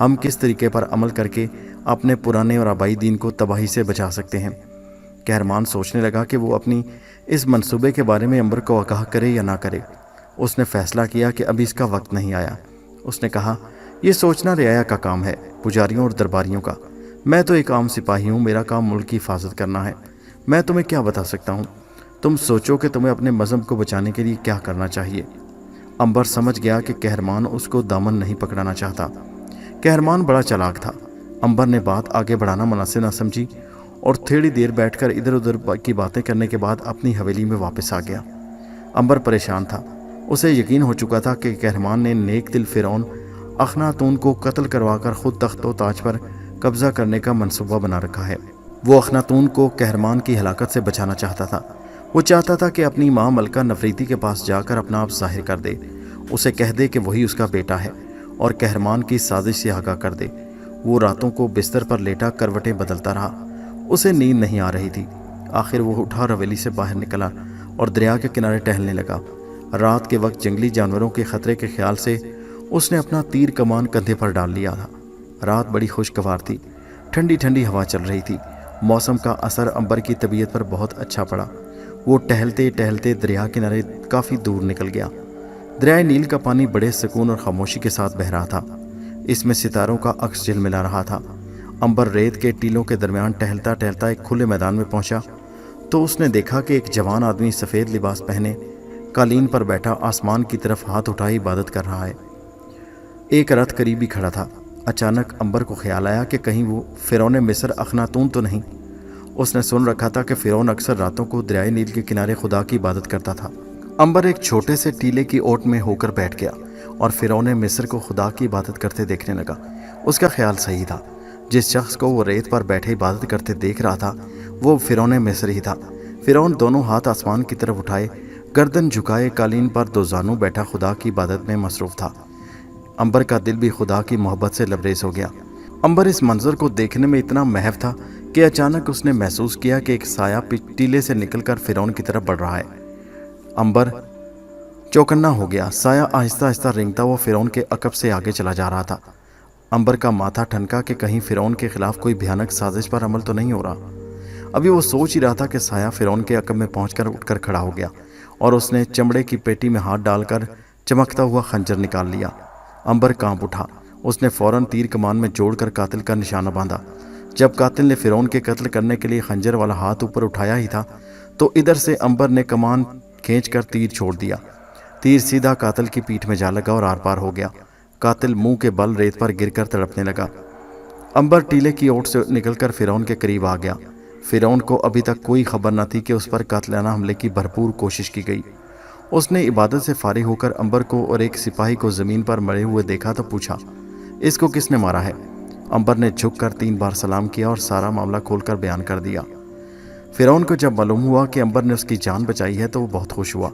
A: ہم کس طریقے پر عمل کر کے اپنے پرانے اور آبائی دین کو تباہی سے بچا سکتے ہیں؟ قہرمان سوچنے لگا کہ وہ اپنی اس منصوبے کے بارے میں امبر کو آگاہ کرے یا نہ کرے۔ اس نے فیصلہ کیا کہ ابھی اس کا وقت نہیں آیا۔ اس نے کہا، یہ سوچنا رعایا کا کام ہے، پجاریوں اور درباریوں کا۔ میں تو ایک عام سپاہی ہوں، میرا کام ملک کی حفاظت کرنا ہے۔ میں تمہیں کیا بتا سکتا ہوں؟ تم سوچو کہ تمہیں اپنے مذہب کو بچانے کے لیے کیا کرنا چاہیے۔ امبر سمجھ گیا کہ قہرمان اس کو دامن نہیں پکڑانا چاہتا۔ قہرمان بڑا چالاک تھا۔ امبر نے بات آگے بڑھانا مناسب نہ سمجھی اور تھوڑی دیر بیٹھ کر ادھر ادھر کی باتیں کرنے کے بعد اپنی حویلی میں واپس آ گیا۔ امبر پریشان تھا۔ اسے یقین ہو چکا تھا کہ قہرمان نے نیک دل فرعون اخناتون کو قتل کروا کر خود تخت و تاج پر قبضہ کرنے کا منصوبہ بنا رکھا ہے۔ وہ اخناتون کو قہرمان کی ہلاکت سے بچانا چاہتا تھا۔ وہ چاہتا تھا کہ اپنی ماں ملکہ نفریتی کے پاس جا کر اپنا آپ ظاہر کر دے، اسے کہہ دے کہ وہی اس کا بیٹا ہے اور قہرمان کی سازش سے آگاہ کر دے۔ وہ راتوں کو بستر پر لیٹا کروٹیں بدلتا رہا۔ اسے نیند نہیں آ رہی تھی۔ آخر وہ اٹھا اور حویلی سے باہر نکلا اور دریا کے کنارے ٹہلنے لگا۔ رات کے وقت جنگلی جانوروں کے خطرے کے خیال سے اس نے اپنا تیر کمان کندھے پر ڈال لیا تھا۔ رات بڑی خوشگوار تھی، ٹھنڈی ٹھنڈی ہوا چل رہی تھی۔ موسم کا اثر امبر کی طبیعت پر بہت اچھا پڑا۔ وہ ٹہلتے ٹہلتے دریا کنارے کافی دور نکل گیا۔ دریائے نیل کا پانی بڑے سکون اور خاموشی کے ساتھ بہہ رہا تھا۔ اس میں ستاروں کا عکس جھلملا رہا تھا۔ امبر ریت کے ٹیلوں کے درمیان ٹہلتا ٹہلتا ایک کھلے میدان میں پہنچا تو اس نے دیکھا کہ ایک جوان آدمی سفید لباس پہنے قالین پر بیٹھا آسمان کی طرف ہاتھ اٹھائے عبادت کر رہا ہے۔ ایک رتھ قریب ہی کھڑا تھا۔ اچانک امبر کو خیال آیا کہ کہیں وہ فرعون مصر اخناتون تو نہیں۔ اس نے سن رکھا تھا کہ فرعون اکثر راتوں کو دریائے نیل کے کنارے خدا کی عبادت کرتا تھا۔ امبر ایک چھوٹے سے ٹیلے کی اوٹ میں ہو کر بیٹھ گیا اور فرعون مصر کو خدا کی عبادت کرتے دیکھنے لگا۔ اس کا خیال صحیح تھا۔ جس شخص کو وہ ریت پر بیٹھے عبادت کرتے دیکھ رہا تھا وہ فرعون مصر ہی تھا۔ فرعون دونوں ہاتھ آسمان کی طرف اٹھائے، گردن جھکائے قالین پر دو زانو بیٹھا خدا کی عبادت میں مصروف تھا۔ امبر کا دل بھی خدا کی محبت سے لبریز ہو گیا۔ امبر اس منظر کو دیکھنے میں اتنا محو تھا کہ اچانک اس نے محسوس کیا کہ ایک سایہ ٹیلے سے نکل کر فرعون کی طرف بڑھ رہا ہے۔ امبر چوکنا ہو گیا۔ سایہ آہستہ آہستہ رینگتا ہوا فرعون کے عقب سے آگے چلا جا رہا تھا۔ अंबर का माथा ठनका कि कहीं फिरौन के खिलाफ कोई भयानक साजिश पर अमल तो नहीं हो रहा। अभी वो सोच ही रहा था कि साया फिरौन के अकब में पहुंचकर उठकर खड़ा हो गया और उसने चमड़े की पेटी में हाथ डालकर चमकता हुआ खंजर निकाल लिया। अंबर कांप उठा। उसने फौरन तीर कमान में जोड़कर कातिल का निशाना बांधा। जब कातिल ने फिरौन के कत्ल करने के लिए खंजर वाला हाथ ऊपर उठाया ही था तो इधर से अंबर ने कमान खींचकर तीर छोड़ दिया। तीर सीधा कातिल की पीठ में जा लगा और आर पार हो गया। कातिल मुंह के बल रेत पर गिरकर तड़पने लगा। अंबर टीले की ओट से निकलकर फिरौन के करीब आ गया। फिरौन को अभी तक कोई खबर न थी कि उस पर कातिलाना हमले की भरपूर कोशिश की गई। उसने इबादत से फारिग होकर अंबर को और एक सिपाही को जमीन पर मरे हुए देखा तो पूछा, इसको किसने मारा है? अंबर ने झुककर 3 बार सलाम किया और सारा मामला खोलकर बयान कर दिया। फिरौन को जब मालूम हुआ कि अंबर ने उसकी जान बचाई है तो वो बहुत खुश हुआ।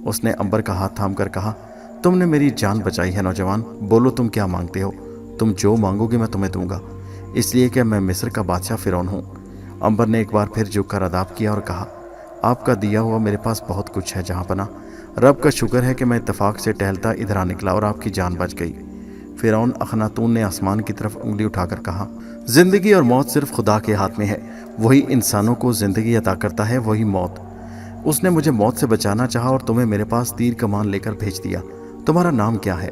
A: उसने अंबर का हाथ थाम कर कहा, तुमने मेरी जान बचाई है नौजवान, बोलो तुम क्या मांगते हो? तुम जो मांगोगे मैं तुम्हें दूंगा, इसलिए कि मैं मिस्र का बादशाह फिरौन हूँ। अंबर ने एक बार फिर झुककर अदाब किया और कहा, आपका दिया हुआ मेरे पास बहुत कुछ है जहाँपना। रब का शुक्र है कि मैं इत्तेफाक से टहलता इधर आ निकला और आपकी जान बच गई। फिरौन अखनातून ने आसमान की तरफ उंगली उठाकर कहा, जिंदगी और मौत सिर्फ खुदा के हाथ में है। वही इंसानों को जिंदगी अता करता है, वही मौत। उसने मुझे मौत से बचाना चाहा और तुम्हें मेरे पास तीर कमान लेकर भेज दिया। तुम्हारा नाम क्या है?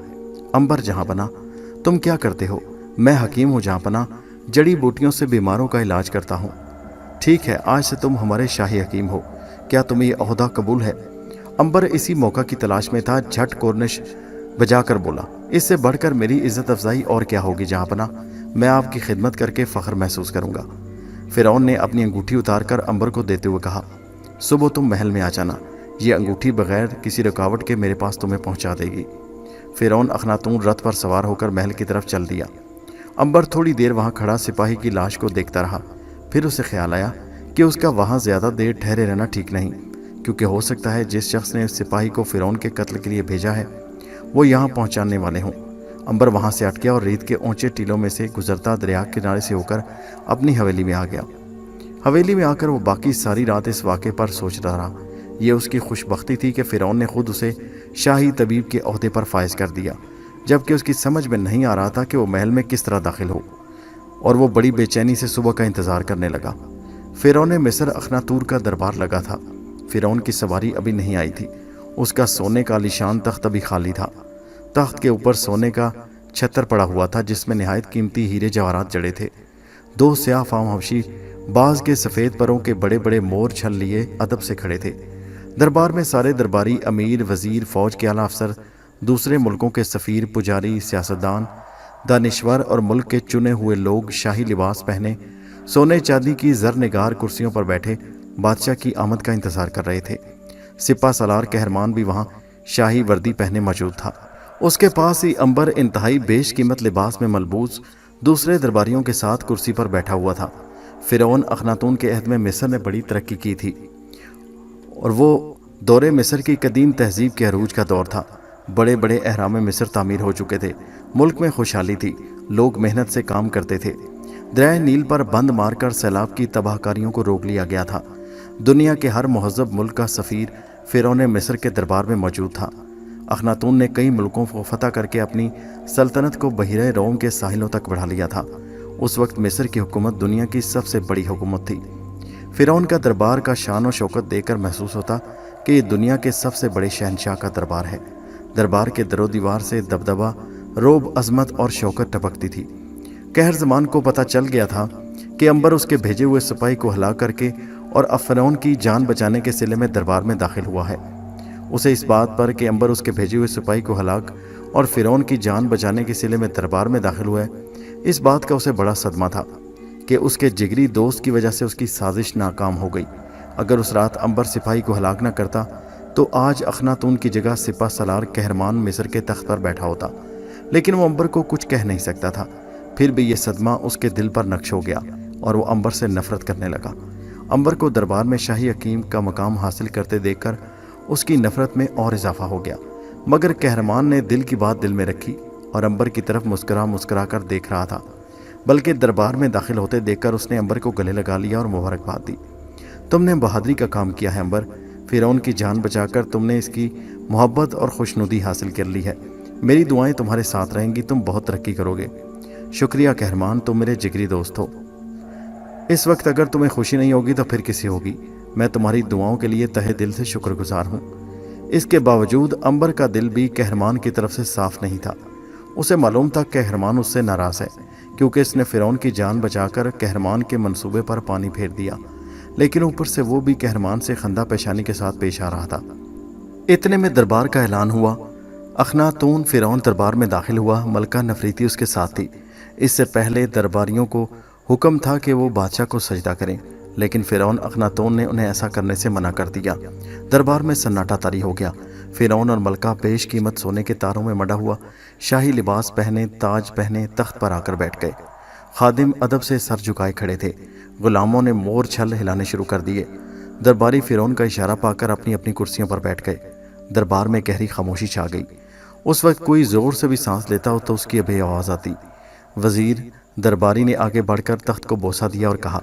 A: अंबर जहाँपना। तुम क्या करते हो? मैं हकीम हूँ जहाँपना, जड़ी बूटियों से बीमारों का इलाज करता हूँ। ठीक है, आज से तुम हमारे शाही हकीम हो। क्या तुम्हें ये ओहदा कबूल है? अंबर इसी मौका की तलाश में था। झट कोर्निश बजाकर बोला, इससे बढ़कर मेरी इज्जत अफजाई और क्या होगी जहाँपना। मैं आपकी खिदमत करके फ़ख्र महसूस करूँगा। फिरौन ने अपनी अंगूठी उतारकर अंबर को देते हुए कहा, सुबह तुम महल में आ जाना। ये अंगूठी बगैर किसी रुकावट के मेरे पास तुम्हें पहुँचा देगी। फिरौन अखनातून रथ पर सवार होकर महल की तरफ चल दिया। अंबर थोड़ी देर वहाँ खड़ा सिपाही की लाश को देखता रहा। फिर उसे ख्याल आया कि उसका वहाँ ज़्यादा देर ठहरे रहना ठीक नहीं, क्योंकि हो सकता है जिस शख्स ने उस सिपाही को फिरौन के कत्ल के लिए भेजा है वो यहाँ पहुँचाने वाले हों। अंबर वहाँ से हट गया और रेत के ऊंचे टीलों में से गुजरता दरिया के किनारे से होकर अपनी हवेली में आ गया। हवेली में आकर वो बाकी सारी रात इस वाक़े पर सोचता रहा। ये उसकी खुशबख्ती थी कि फिरौन ने खुद उसे शाही तबीब के ओहदे पर फायज कर दिया, जबकि उसकी समझ में नहीं आ रहा था कि वो महल में किस तरह दाखिल हो। और वो बड़ी बेचैनी से सुबह का इंतज़ार करने लगा। फिरौन मिस्र अखनातूर का दरबार लगा था। फिरौन की सवारी अभी नहीं आई थी। उसका सोने का आलीशान तख्त अभी खाली था। तख्त के ऊपर सोने का छतर पड़ा हुआ था जिसमें निहायत कीमती हीरे जवाहरात जड़े थे। 2 स्याह फाम हबशी बाज के सफ़ेद परों के बड़े बड़े मोर छल लिए अदब से खड़े थे। दरबार में सारे दरबारी, अमीर, वज़ीर, फ़ौज के आला अफसर, दूसरे मुल्कों के सफ़ीर, पुजारी, सियासतदान, दानिश्वर और मुल्क के चुने हुए लोग शाही लिबास पहने सोने चांदी की ज़रनिगार कुर्सियों पर बैठे बादशाह की आमद का इंतज़ार कर रहे थे। सिपा सलार कहरमान भी वहाँ शाही वर्दी पहने मौजूद था। उसके पास ही अंबर इंतहाई बेशकीमत लिबास में मलबूस दूसरे दरबारियों के साथ कुर्सी पर बैठा हुआ था। फिरौन अखनातून के अहद में मिस्र ने बड़ी तरक्की की थी और वो दौरे मिस्र की कदीम तहजीब के अरूज का दौर था। बड़े बड़े अहराम मिस्र तामीर हो चुके थे। मुल्क में खुशहाली थी। लोग मेहनत से काम करते थे। दरिया नील पर बंद मारकर सैलाब की तबाहकारियों को रोक लिया गया था। दुनिया के हर महज़ब मुल्क का सफ़ीर फिरौन मिस्र के दरबार में मौजूद था। अखनातून ने कई मुल्कों को फतह करके अपनी सल्तनत को बहिरे रोम के साहिलों तक बढ़ा लिया था। उस वक्त मिस्र की हुकूमत दुनिया की सबसे बड़ी हुकूमत थी। फिरौन का दरबार का शान और शौकत देखकर महसूस होता कि ये दुनिया के सबसे बड़े शहनशाह का दरबार है। दरबार के दरो दीवार से दबदबा, रोब, अजमत और शौकत टपकती थी। कहर ज़मान को पता चल गया था कि अंबर उसके भेजे हुए सिपाही को हलाक करके और फिरौन की जान बचाने के सिले में दरबार में दाखिल हुआ है। उसे इस बात पर कि अंबर उसके भेजे हुए सिपाही को हलाक और फिरौन की जान बचाने के सिले में दरबार में दाखिल हुआ है, इस बात का उसे बड़ा सदमा था कि उसके जिगरी दोस्त की वजह से उसकी साजिश नाकाम हो गई। अगर उस रात अंबर सिपाही को हलाक न करता तो आज अखनातून की जगह सिपा सलार कहरमान मिस्र के तख्त पर बैठा होता। लेकिन वो अंबर को कुछ कह नहीं सकता था। फिर भी ये सदमा उसके दिल पर नक्श हो गया और वो अंबर से नफरत करने लगा। अंबर को दरबार में शाही हकीम का मकाम हासिल करते देखकर उसकी नफरत में और इजाफा हो गया। मगर कहरमान ने दिल की बात दिल में रखी और अंबर की तरफ मुस्कुरा कर देख रहा था। बल्कि दरबार में दाखिल होते देखकर उसने अंबर को गले लगा लिया और मुबारकबाद दी। तुमने बहादुरी का काम किया है अंबर। फिरौन की जान बचाकर तुमने इसकी मोहब्बत और खुशनुदी हासिल कर ली है। मेरी दुआएं तुम्हारे साथ रहेंगी। तुम बहुत तरक्की करोगे। शुक्रिया कहरमान, तुम मेरे जिगरी दोस्त हो। इस वक्त अगर तुम्हें खुशी नहीं होगी तो फिर किसी होगी। मैं तुम्हारी दुआओं के लिए तहे दिल से शुक्रगुजार हूँ। इसके बावजूद अंबर का दिल भी कहरमान की तरफ से साफ नहीं था। उसे मालूम था कहरमान उससे नाराज़ है, क्योंकि इसने फ़िरौन की जान बचाकर कहरमान के मंसूबे पर पानी फेर दिया, लेकिन ऊपर से वो भी कहरमान से खंदा पेशानी के साथ पेश आ रहा था। इतने में दरबार का ऐलान हुआ। अखनातून फ़िरौन दरबार में दाखिल हुआ। मलका नफरीती उसके साथ थी। इससे पहले दरबारियों को हुक्म था कि वो बादशाह को सजदा करें, लेकिन फ़िरौन अखनातून ने उन्हें ऐसा करने से मना कर दिया। दरबार में सन्नाटा तारी हो गया। फ़िरौन और मलका पेश कीमत सोने के तारों में मढ़ा हुआ शाही लिबास पहने, ताज पहने तख्त पर आकर बैठ गए। खादिम अदब से सर झुकाए खड़े थे। गुलामों ने मोर छल हिलाने शुरू कर दिए। दरबारी फ़िरौन का इशारा पाकर अपनी अपनी कुर्सियों पर बैठ गए। दरबार में गहरी खामोशी छा गई। उस वक्त कोई ज़ोर से भी सांस लेता हो तो उसकी अभी आवाज़ आती। वज़ीर दरबारी ने आगे बढ़कर तख्त को बोसा दिया और कहा,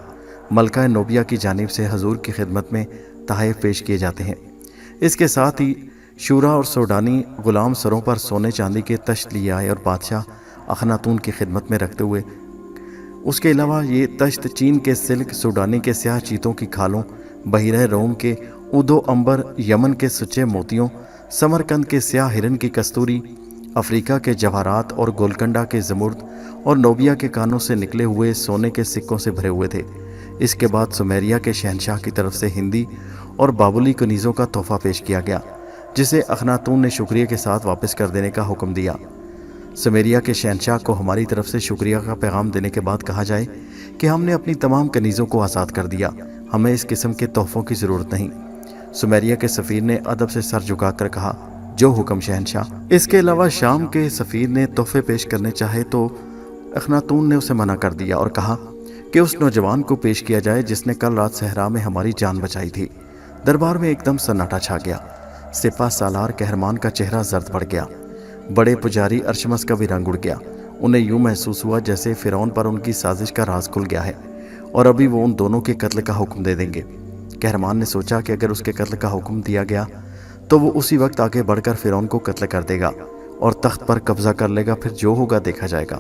A: मलका नोबिया की जानिब से हजूर की खिदमत में तहफ़ पेश किए जाते हैं। इसके साथ ही शूरा और सोडानी गुलाम सरों पर सोने चांदी के तश्त लिए आए और बादशाह अखनातून की खिदमत में रखते हुए। उसके अलावा ये तश्त चीन के सिल्क, सूडानी के स्याह चीतों की खालों, बहिरा रोम के उदो अंबर, यमन के सच्चे मोतियों, समरकंद के स्याह हिरन की कस्तूरी, अफ्रीका के जवाहरात और गोलकंडा के जमुर्द और नोबिया के कानों से निकले हुए सोने के सिक्कों से भरे हुए थे। इसके बाद सुमेरिया के शहनशाह की तरफ से हिंदी और बाबुली कनीज़ों का तोहफा पेश किया गया, जिसे अखनातून ने शुक्रिया के साथ वापस कर देने का हुक्म दिया। सुमेरिया के शहनशाह को हमारी तरफ से शुक्रिया का पैगाम देने के बाद कहा जाए कि हमने अपनी तमाम कनीज़ों को आज़ाद कर दिया, हमें इस किस्म के तोहफ़ों की ज़रूरत नहीं। सुमेरिया के सफ़ीर ने अदब से सर झुकाकर कहा, जो हुक्म शहनशाह। इसके अलावा शाम के सफ़ीर ने तोहफ़े पेश करने चाहे तो अखनातून ने उसे मना कर दिया और कहा कि उस नौजवान को पेश किया जाए जिसने कल रात सहरा में हमारी जान बचाई थी। दरबार में एकदम सन्नाटा छा गया। सिपा सालार कहरमान का चेहरा जर्द पड़ गया। बड़े पुजारी अरशमस का भी रंग उड़ गया। उन्हें यूं महसूस हुआ जैसे फ़िरौन पर उनकी साजिश का राज खुल गया है और अभी वो उन दोनों के कत्ल का हुक्म दे देंगे। कहरमान ने सोचा कि अगर उसके कत्ल का हुक्म दिया गया तो वो उसी वक्त आगे बढ़कर फ़िरौन को कत्ल कर देगा और तख्त पर कब्जा कर लेगा, फिर जो होगा देखा जाएगा।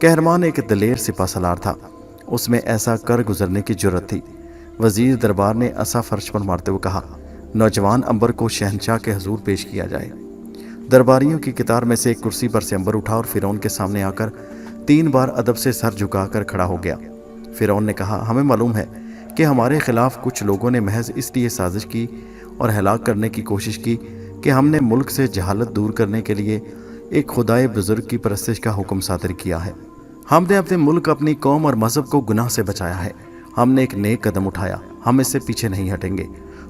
A: कहरमान एक दलेर सिपा सलार था, उसमें ऐसा कर गुजरने की जुर्रत थी। वज़ीर दरबार ने असा फर्श पर मारते हुए कहा, नौजवान अंबर को शहनशाह के हजूर पेश किया जाए। दरबारियों की कतार में से एक कुर्सी पर से अंबर उठा और फ़िरौन के सामने आकर 3 बार अदब से सर झुकाकर खड़ा हो गया। फ़िरौन ने कहा, हमें मालूम है कि हमारे खिलाफ कुछ लोगों ने महज इसलिए साजिश की और हलाक करने की कोशिश की कि हमने मुल्क से जहालत दूर करने के लिए एक खुदाए बुजुर्ग की परस्तिश का हुक्म सादर किया है। हमने अपने मुल्क, अपनी कौम और मज़हब को गुनाह से बचाया है। हमने एक नेक कदम उठाया, हम इससे पीछे नहीं हटेंगे।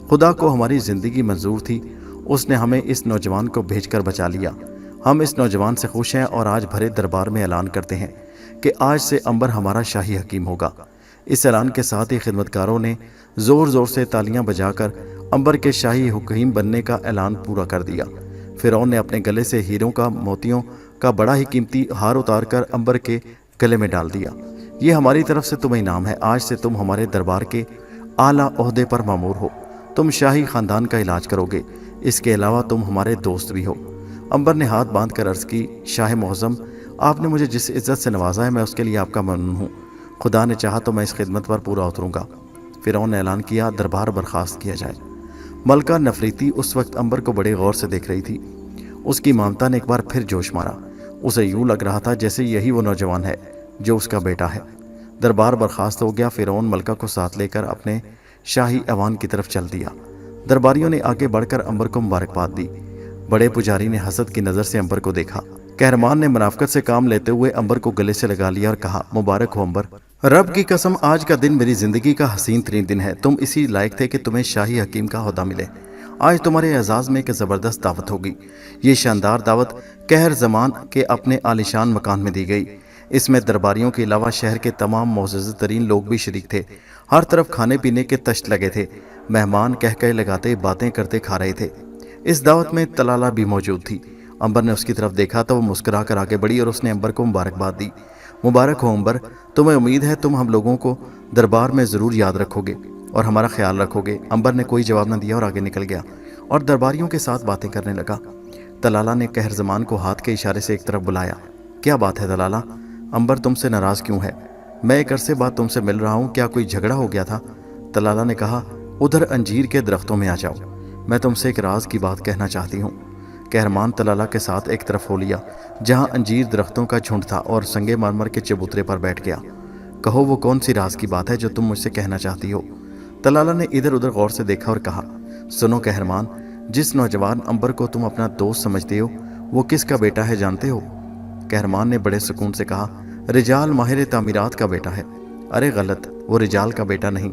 A: खुदा को हमारी ज़िंदगी मंजूर थी, उसने हमें इस नौजवान को भेजकर बचा लिया। हम इस नौजवान से खुश हैं और आज भरे दरबार में ऐलान करते हैं कि आज से अंबर हमारा शाही हकीम होगा। इस ऐलान के साथ ही खिदमतकारों ने ज़ोर ज़ोर से तालियां बजाकर अंबर के शाही हुकीम बनने का ऐलान पूरा कर दिया। फ़िरौन ने अपने गले से हीरों का, मोतियों का बड़ा ही कीमती हार उतारकर अंबर के गले में डाल दिया। ये हमारी तरफ से तुम्हें इनाम है। आज से तुम हमारे दरबार के आला ओहदे पर मामूर हो। तुम शाही ख़ानदान का इलाज करोगे। इसके अलावा तुम हमारे दोस्त भी हो। अंबर ने हाथ बांध कर अर्ज़ की, शाह मुअज़्ज़म, आपने मुझे जिस इज़्ज़त से नवाजा है मैं उसके लिए आपका ममनून हूँ। खुदा ने चाहा तो मैं इस खिदमत पर पूरा उतरूँगा। फ़िरौन ने ऐलान किया, दरबार बर्खास्त किया जाए। मलका नफरीती उस वक्त अंबर को बड़े गौर से देख रही थी। उसकी ममता ने एक बार फिर जोश मारा। उसे यूं लग रहा था जैसे यही वो नौजवान है जो उसका बेटा है। दरबार बर्खास्त हो गया। फ़िरौन मलका को साथ लेकर अपने शाही ऐवान की तरफ चल दिया। दरबारियों ने आगे बढ़कर अंबर को मुबारकबाद दी। बड़े पुजारी ने हसद की नज़र से अंबर को देखा। कहरमान ने मुनाफकत से काम लेते हुए अंबर को गले से लगा लिया और कहा, मुबारक हो अंबर, रब की कसम आज का दिन मेरी ज़िंदगी का हसीन तरीन दिन है। तुम इसी लायक थे कि तुम्हें शाही हकीम का ओहदा मिले। आज तुम्हारे एजाज़ में एक ज़बरदस्त दावत होगी। ये शानदार दावत कहर ज़मान के अपने आलिशान मकान में दी गई। इसमें दरबारियों के अलावा शहर के तमाम मोअज़्ज़ज़ तरीन लोग भी शरीक थे। हर तरफ खाने पीने के तश्त लगे थे। मेहमान कह कह लगाते, बातें करते खा रहे थे। इस दावत में तलाला भी मौजूद थी। अंबर ने उसकी तरफ देखा तो वो मुस्कुरा कर आगे बढ़ी और उसने अंबर को मुबारकबाद दी। मुबारक हो अंबर, तुम्हें उम्मीद है तुम हम लोगों को दरबार में ज़रूर याद रखोगे और हमारा ख्याल रखोगे। अंबर ने कोई जवाब न दिया और आगे निकल गया और दरबारियों के साथ बातें करने लगा। तलाला ने कहर ज़मान को हाथ के इशारे से एक तरफ बुलाया। क्या बात है तलाला? अंबर तुमसे नाराज़ क्यों है? मैं एक अरसे बाद तुमसे मिल रहा हूँ, क्या कोई झगड़ा हो गया था? तलाला ने कहा, उधर अंजीर के दरख्तों में आ जाओ, मैं तुमसे एक राज की बात कहना चाहती हूँ। कहरमान तलाला के साथ एक तरफ हो लिया जहाँ अंजीर दरख्तों का झुंड था और संगे मरमर के चबूतरे पर बैठ गया। कहो, वो कौन सी राज की बात है जो तुम मुझसे कहना चाहती हो? तलाला ने इधर उधर गौर से देखा और कहा, सुनो कहरमान, जिस नौजवान अंबर को तुम अपना दोस्त समझते हो वो किसका बेटा है जानते हो? कहरमान ने बड़े सुकून से कहा, रिजाल माहिर तामीरात का बेटा है। अरे गलत, वो रिजाल का बेटा नहीं।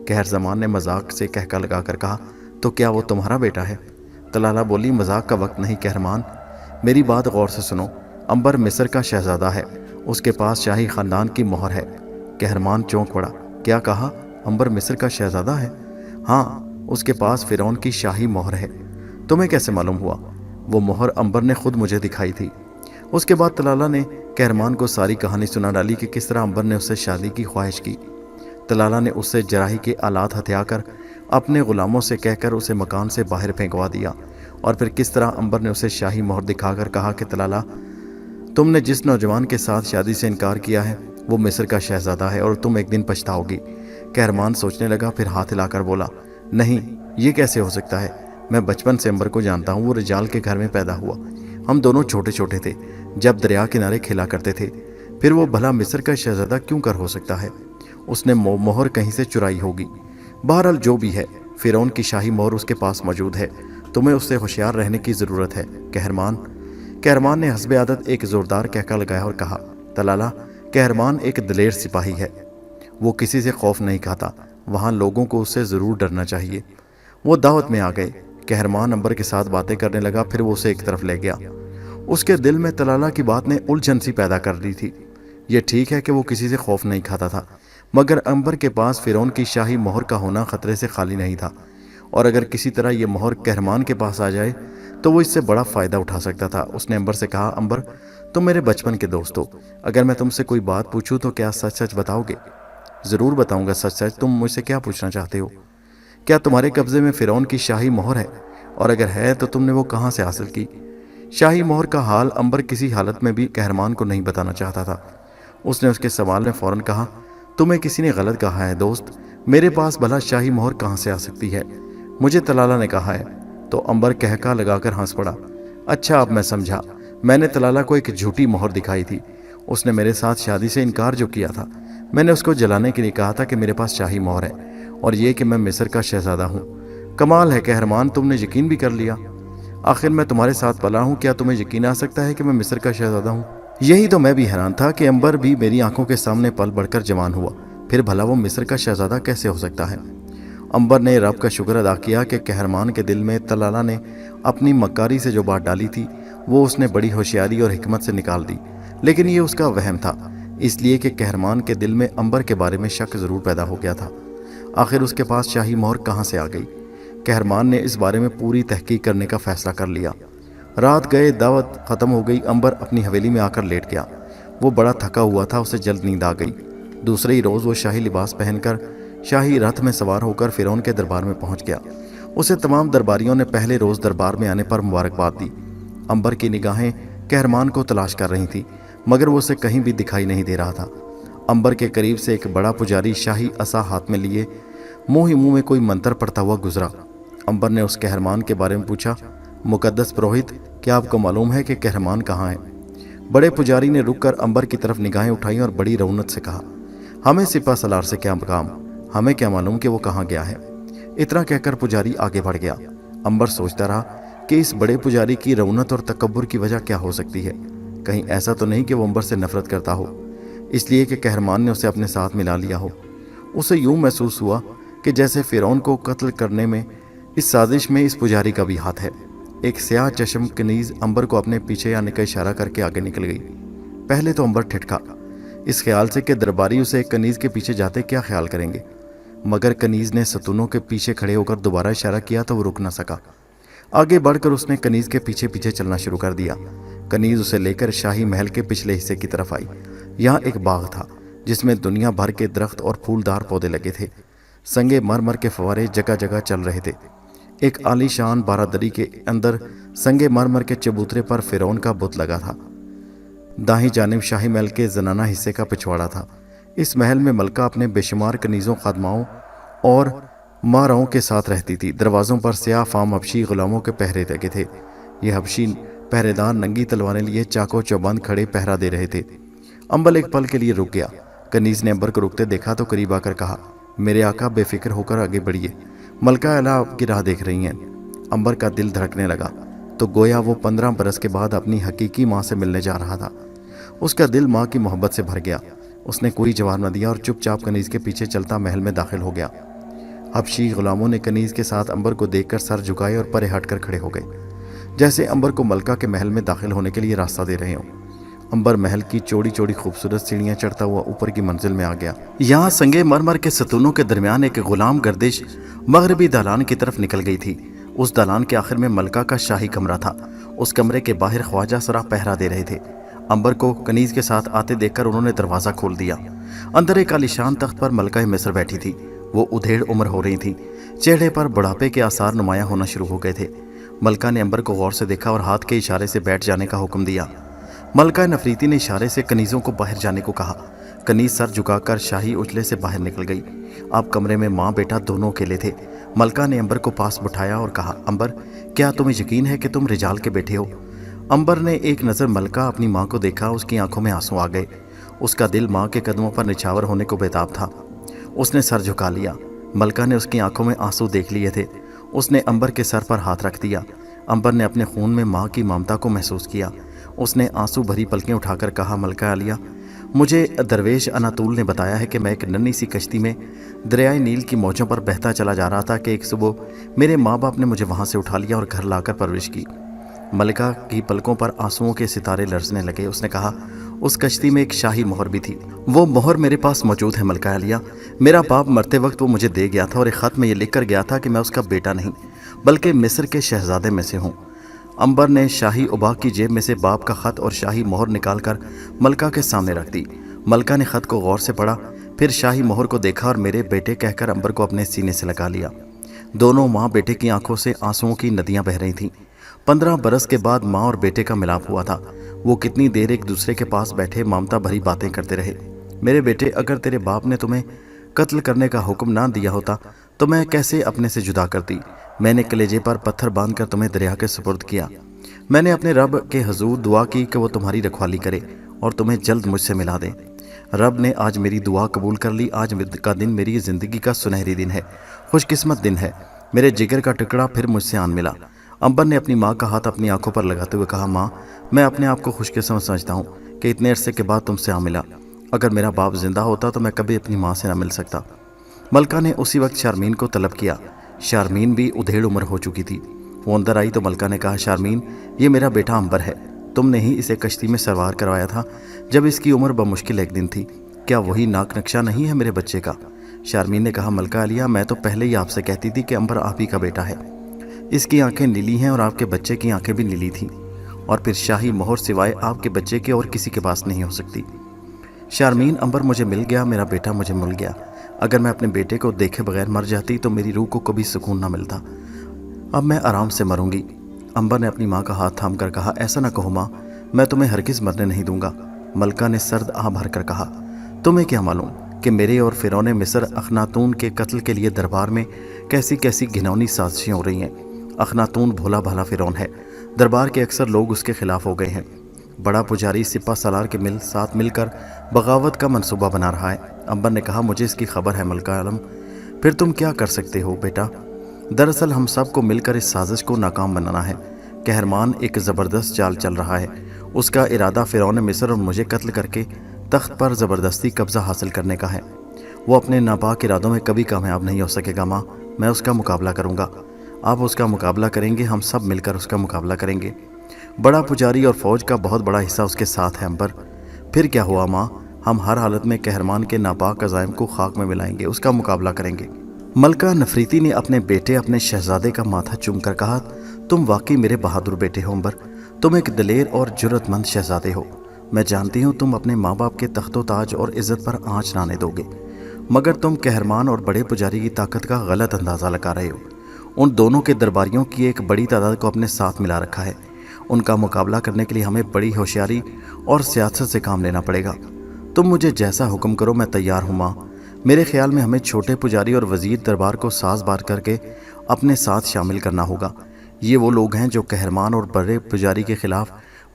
A: कहरजमान ने मजाक से कहका लगाकर कहा, तो क्या वो तुम्हारा बेटा है? तलाला बोली, मजाक का वक्त नहीं कहरमान, मेरी बात गौर से सुनो। अंबर मिस्र का शहजादा है, उसके पास शाही खानदान की मोहर है। कहरमान चौंक पड़ा। क्या कहा? अंबर मिस्र का शहजादा है? हाँ, उसके पास फिरौन की शाही मोहर है। तुम्हें कैसे मालूम हुआ? वो मोहर अंबर ने खुद मुझे दिखाई थी। उसके बाद तलाला ने कहरमान को सारी कहानी सुना डाली कि किस तरह अंबर ने उससे शादी की ख्वाहिश की। तलाला ने उससे जराही के आलात हथियाकर अपने गुलामों से कहकर उसे मकान से बाहर फेंकवा दिया और फिर किस तरह अंबर ने उसे शाही मोहर दिखाकर कहा कि तलाला, तुमने जिस नौजवान के साथ शादी से इनकार किया है वो मिस्र का शहजादा है और तुम एक दिन पछताओगी। कहरमान सोचने लगा, फिर हाथ हिलाकर बोला, नहीं, ये कैसे हो सकता है? मैं बचपन से अंबर को जानता हूँ, वो रिजाल के घर में पैदा हुआ। हम दोनों छोटे छोटे थे जब दरिया किनारे खेला करते थे। फिर वो भला मिस्र का शहजादा क्यों कर हो सकता है? उसने मोहर कहीं से चुराई होगी। बहरहाल जो भी है, फिरौन की शाही मोहर उसके पास मौजूद है। तुम्हें उससे होशियार रहने की ज़रूरत है कहरमान। कहरमान ने हस्बे आदत एक ज़ोरदार कहका लगाया और कहा, तलाला, कहरमान एक दलेर सिपाही है, वो किसी से खौफ नहीं खाता, वहाँ लोगों को उससे ज़रूर डरना चाहिए। वो दावत में आ गए। कहरमान अंबर के साथ बातें करने लगा, फिर वो उसे एक तरफ ले गया। उसके दिल में तलाला की बात ने उलझन सी पैदा कर दी थी। ये ठीक है कि वो किसी से खौफ नहीं खाता था, मगर अंबर के पास फिरौन की शाही मोहर का होना खतरे से खाली नहीं था, और अगर किसी तरह ये मोहर कहरमान के पास आ जाए तो वो इससे बड़ा फ़ायदा उठा सकता था। उसने अंबर से कहा, अंबर, तुम मेरे बचपन के दोस्त हो, अगर मैं तुमसे कोई बात पूछूं तो क्या सच सच बताओगे? ज़रूर बताऊंगा सच सच। तुम मुझसे क्या पूछना चाहते हो? क्या तुम्हारे कब्ज़े में फिरौन की शाही मोहर है, और अगर है तो तुमने वो कहाँ से हासिल की? शाही मोहर का हाल अंबर किसी हालत में भी कहरमान को नहीं बताना चाहता था। उसने उसके सवाल में फ़ौरन कहा, तुम्हें किसी ने गलत कहा है दोस्त, मेरे पास भला शाही मोहर कहाँ से आ सकती है? मुझे तलाला ने कहा है। तो अंबर कहका लगाकर हंस पड़ा। अच्छा, अब मैं समझा, मैंने तलाला को एक झूठी मोहर दिखाई थी। उसने मेरे साथ शादी से इनकार जो किया था, मैंने उसको जलाने के लिए कहा था कि मेरे पास शाही मोहर है और ये कि मैं मिस्र का शहजादा हूँ। कमाल है कहरमान, तुमने यकीन भी कर लिया। आखिर मैं तुम्हारे साथ पला हूँ, क्या तुम्हें यकीन आ सकता है कि मैं मिस्र का शहजादा हूँ? यही तो मैं भी हैरान था कि अंबर भी मेरी आंखों के सामने पल बढ़कर जवान हुआ, फिर भला वो मिस्र का शहजादा कैसे हो सकता है? अंबर ने रब का शुक्र अदा किया कि कहरमान के दिल में तलाला ने अपनी मक्कारी से जो बात डाली थी वो उसने बड़ी होशियारी और हिकमत से निकाल दी। लेकिन ये उसका वहम था, इसलिए कि कहरमान के दिल में अंबर के बारे में शक ज़रूर पैदा हो गया था। आखिर उसके पास शाही मोहर कहाँ से आ गई? कहरमान ने इस बारे में पूरी तहकीक करने का फ़ैसला कर लिया। रात गए, दावत ख़त्म हो गई। अंबर अपनी हवेली में आकर लेट गया। वो बड़ा थका हुआ था, उसे जल्द नींद आ गई। दूसरे ही रोज़ वो शाही लिबास पहनकर शाही रथ में सवार होकर फिरौन के दरबार में पहुंच गया। उसे तमाम दरबारियों ने पहले रोज़ दरबार में आने पर मुबारकबाद दी। अंबर की निगाहें कहरमान को तलाश कर रही थी, मगर वो उसे कहीं भी दिखाई नहीं दे रहा था। अंबर के करीब से एक बड़ा पुजारी शाही असा हाथ में लिए मुँह ही मुँह में कोई मंत्र पढ़ता हुआ गुजरा। अंबर ने उस कहरमान के बारे में पूछा, मुकद्दस पुरोहित, क्या आपको मालूम है कि कहरमान कहाँ है? बड़े पुजारी ने रुककर अंबर की तरफ निगाहें उठाई और बड़ी रौनक से कहा, हमें सिपा सलार से क्या काम, हमें क्या मालूम कि वो कहाँ गया है। इतना कहकर पुजारी आगे बढ़ गया। अंबर सोचता रहा कि इस बड़े पुजारी की रौनक और तकब्बुर की वजह क्या हो सकती है। कहीं ऐसा तो नहीं कि वो अंबर से नफरत करता हो, इसलिए कि कहरमान ने उसे अपने साथ मिला लिया हो। उसे यूं महसूस हुआ कि जैसे फिरौन को कत्ल करने में इस साजिश में इस पुजारी का भी हाथ है। एक स्याह चश्म कनीज अंबर को अपने पीछे आने का इशारा करके आगे निकल गई। पहले तो अंबर ठिठका, इस ख्याल से कि दरबारी उसे एक कनीज के पीछे जाते क्या ख्याल करेंगे, मगर कनीज ने सतूनों के पीछे खड़े होकर दोबारा इशारा किया तो वो रुक न सका। आगे बढ़कर उसने कनीज के पीछे पीछे चलना शुरू कर दिया। कनीज उसे लेकर शाही महल के पिछले हिस्से की तरफ आई। यहाँ एक बाग था जिसमें दुनिया भर के दरख्त और फूलदार पौधे लगे थे। संगे मरमर के फवारे जगह जगह चल रहे थे। एक आलीशान बारादरी के अंदर संगे मरमर के चबूतरे पर फिरौन का बुत लगा था। दाहिनी जानिब शाही महल के जनाना हिस्से का पिछवाड़ा था। इस महल में मलका अपने बेशुमार कनीज़ों, खादमाओं और माराओं के साथ रहती थी। दरवाज़ों पर स्याह फाम हबशी गुलामों के पहरे लगे थे। ये हबशी पहरेदार नंगी तलवारें लिए चाको चौबंद खड़े पहरा दे रहे थे। अंबल एक पल के लिए रुक गया। कनीज़ ने अंबर को रुकते देखा तो करीब आकर कहा, मेरे आका बेफिक्र होकर आगे बढ़िए, मलका अला आपकी राह देख रही हैं। अंबर का दिल धड़कने लगा तो गोया वो 15 बरस के बाद अपनी हकीकी माँ से मिलने जा रहा था। उसका दिल माँ की मोहब्बत से भर गया। उसने कोई जवाब न दिया और चुपचाप कनीज़ के पीछे चलता महल में दाखिल हो गया। हबशी गुलामों ने कनीज़ के साथ अंबर को देखकर सर झुकाए और परे हटकर खड़े हो गए, जैसे अंबर को मलका के महल में दाखिल होने के लिए रास्ता दे रहे हों। अंबर महल की चौड़ी चौड़ी खूबसूरत सीढ़ियां चढ़ता हुआ ऊपर की मंजिल में आ गया। यहाँ संगे मरमर के सतूनों के दरमियान एक गुलाम गर्दिश मगरबी दालान की तरफ निकल गई थी। उस दालान के आखिर में मलका का शाही कमरा था। उस कमरे के बाहर ख्वाजा सरा पहरा दे रहे थे। अंबर को कनीज़ के साथ आते देखकर उन्होंने दरवाज़ा खोल दिया। अंदर एक आलीशान तख्त पर मलका मिस्र बैठी थी। वो उधेड़ उम्र हो रही थी। चेहरे पर बुढ़ापे के आसार नुमायां होना शुरू हो गए थे। मलका ने अंबर को गौर से देखा और हाथ के इशारे से बैठ जाने का हुक्म दिया। मलका नफरीती ने इशारे से कनीज़ों को बाहर जाने को कहा। कनीज़ सर झुकाकर शाही उजले से बाहर निकल गई। अब कमरे में माँ बेटा दोनों अकेले थे। मलका ने अंबर को पास बिठाया और कहा, अंबर, क्या तुम्हें यकीन है कि तुम रिजाल के बेटे हो? अंबर ने एक नज़र मलका अपनी माँ को देखा। उसकी आंखों में आंसू आ गए। उसका दिल माँ के कदमों पर निछावर होने को बेताब था। उसने सर झुका लिया। मलका ने उसकी आंखों में आंसू देख लिए थे। उसने अंबर के सर पर हाथ रख दिया। अंबर ने अपने खून में माँ की ममता को महसूस किया। उसने आंसू भरी पलकें उठाकर कहा, मलका आलिया, मुझे दरवेश अनातुल ने बताया है कि मैं एक नन्ही सी कश्ती में दरियाए नील की मौजों पर बहता चला जा रहा था कि एक सुबह मेरे माँ बाप ने मुझे वहाँ से उठा लिया और घर लाकर परवरिश की। मलका की पलकों पर आंसुओं के सितारे लरसने लगे। उसने कहा, उस कश्ती में एक शाही मोहर भी थी। वो मोहर मेरे पास मौजूद है मलका आलिया। मेरा बाप मरते वक्त वो मुझे दे गया था और एक ख़त में ये लिख कर गया था कि मैं उसका बेटा नहीं बल्कि मिस्र के शहजादे में से हूँ। अंबर ने शाही उबाक की जेब में से बाप का ख़त और शाही मोहर निकालकर मलका के सामने रख दी। मलका ने ख़त को गौर से पढ़ा, फिर शाही मोहर को देखा और मेरे बेटे कहकर अंबर को अपने सीने से लगा लिया। दोनों माँ बेटे की आंखों से आंसुओं की नदियाँ बह रही थीं। 15 बरस के बाद माँ और बेटे का मिलाप हुआ था। वो कितनी देर एक दूसरे के पास बैठे ममता भरी बातें करते रहे। मेरे बेटे, अगर तेरे बाप ने तुम्हें कत्ल करने का हुक्म ना दिया होता तो मैं कैसे अपने से जुदा करती। मैंने कलेजे पर पत्थर बांधकर तुम्हें दरिया के सुपुर्द किया। मैंने अपने रब के हुजूर दुआ की कि वो तुम्हारी रखवाली करे और तुम्हें जल्द मुझसे मिला दे। रब ने आज मेरी दुआ कबूल कर ली। आज का दिन मेरी ज़िंदगी का सुनहरी दिन है, खुशकिस्मत दिन है। मेरे जिगर का टुकड़ा फिर मुझसे आन मिला। अंबर ने अपनी माँ का हाथ अपनी आंखों पर लगाते हुए कहा, माँ, मैं अपने आप को खुशकिस्मत समझता हूँ कि इतने अरसे के बाद तुमसे आ मिला। अगर मेरा बाप जिंदा होता तो मैं कभी अपनी माँ से ना मिल सकता। मलका ने उसी वक्त शारमीन को तलब किया। शारमीन भी उधेड़ उम्र हो चुकी थी। वो अंदर आई तो मलका ने कहा, शारमीन, ये मेरा बेटा अंबर है। तुमने ही इसे कश्ती में सवार करवाया था जब इसकी उम्र बमुश्किल 1 दिन थी। क्या वही नाक नक्शा नहीं है मेरे बच्चे का? शारमीन ने कहा, मलका आलिया, मैं तो पहले ही आपसे कहती थी कि अंबर आप ही का बेटा है। इसकी आंखें नीली हैं और आपके बच्चे की आंखें भी नीली थीं। और फिर शाही मोहर सिवाय आपके बच्चे के और किसी के पास नहीं हो सकती। शारमीन, अंबर मुझे मिल गया, मेरा बेटा मुझे मिल गया। अगर मैं अपने बेटे को देखे बगैर मर जाती तो मेरी रूह को कभी सुकून ना मिलता। अब मैं आराम से मरूंगी। अंबर ने अपनी माँ का हाथ थाम कर कहा, ऐसा ना कहो माँ, मैं तुम्हें हरगिज़ मरने नहीं दूंगा। मलका ने सर्द आह भर कर कहा, तुम्हें क्या मालूम कि मेरे और फ़िरौन मिस्र अखनातून के कत्ल के लिए दरबार में कैसी कैसी घिनौनी साजिशें हो रही हैं। अखनातून भोला भाला फ़िरौन है। दरबार के अक्सर लोग उसके खिलाफ हो गए हैं। बड़ा पुजारी सिपा सलार के साथ मिलकर बगावत का मंसूबा बना रहा है। अंबर ने कहा, मुझे इसकी खबर है मलका आलम। फिर तुम क्या कर सकते हो बेटा? दरअसल हम सब को मिलकर इस साजिश को नाकाम बनाना है। कहरमान एक ज़बरदस्त चाल चल रहा है। उसका इरादा फ़िरौन मिस्र और मुझे कत्ल करके तख्त पर ज़बरदस्ती कब्ज़ा हासिल करने का है। वो अपने नापाक इरादों में कभी कामयाब नहीं हो सकेगा माँ। मैं उसका मुकाबला करूँगा। आप उसका मुकाबला करेंगे, हम सब मिलकर उसका मुकाबला करेंगे। बड़ा पुजारी और फ़ौज का बहुत बड़ा हिस्सा उसके साथ है अंबर। फिर क्या हुआ माँ, हम हर हालत में कहरमान के नापाक अज़ाइम को खाक में मिलाएंगे, उसका मुकाबला करेंगे। मलका नफरीती ने अपने बेटे, अपने शहजादे का माथा चूम कर कहा, तुम वाकई मेरे बहादुर बेटे हो अंबर। तुम एक दलेर और जुर्रतमंद शहजादे हो। मैं जानती हूँ तुम अपने माँ बाप के तख्तो ताज और इज़्ज़त पर आँच ना आने दोगे, मगर तुम कहरमान और बड़े पुजारी की ताकत का गलत अंदाज़ा लगा रहे हो। उन दोनों के दरबारियों की एक बड़ी तादाद को अपने साथ मिला रखा है। ان کا مقابلہ کرنے کے لیے ہمیں بڑی ہوشیاری اور سیاست سے کام لینا پڑے گا۔ تم مجھے جیسا حکم کرو میں تیار ہوں ماں۔ میرے خیال میں ہمیں چھوٹے پجاری اور وزیر دربار کو ساز بار کر کے اپنے ساتھ شامل کرنا ہوگا۔ یہ وہ لوگ ہیں جو قہرمان اور بڑے پجاری کے خلاف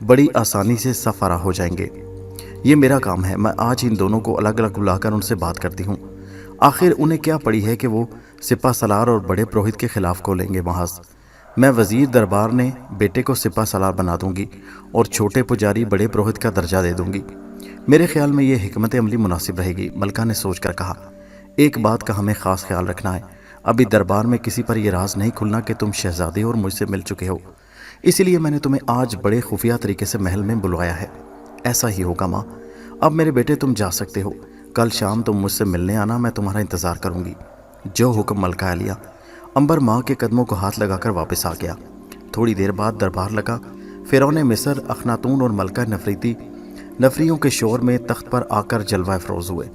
A: بڑی آسانی سے صف آرا ہو جائیں گے۔ یہ میرا کام ہے، میں آج ان دونوں کو الگ الگ بلا کر ان سے بات کرتی ہوں۔ آخر انہیں کیا پڑی ہے کہ وہ سپہ سالار اور بڑے پروہت کے خلاف کو لیں گے محض۔ میں وزیر دربار نے بیٹے کو سپہ سالار بنا دوں گی اور چھوٹے پجاری بڑے پروہت کا درجہ دے دوں گی۔ میرے خیال میں یہ حکمت عملی مناسب رہے گی، ملکہ نے سوچ کر کہا۔ ایک بات کا ہمیں خاص خیال رکھنا ہے، ابھی دربار میں کسی پر یہ راز نہیں کھلنا کہ تم شہزادے اور مجھ سے مل چکے ہو، اسی لیے میں نے تمہیں آج بڑے خفیہ طریقے سے محل میں بلوایا ہے۔ ایسا ہی ہوگا ماں۔ اب میرے بیٹے تم جا سکتے ہو، کل شام تم مجھ سے ملنے آنا، میں تمہارا انتظار کروں گی۔ جو حکم ملکہ عالیہ۔ عنبر ماں کے قدموں کو ہاتھ لگا کر واپس آ گیا۔ تھوڑی دیر بعد دربار لگا۔ فرعون مصر، اخناتون اور ملکہ نفریتی نفریوں کے شور میں تخت پر آ کر جلوہ افروز ہوئے۔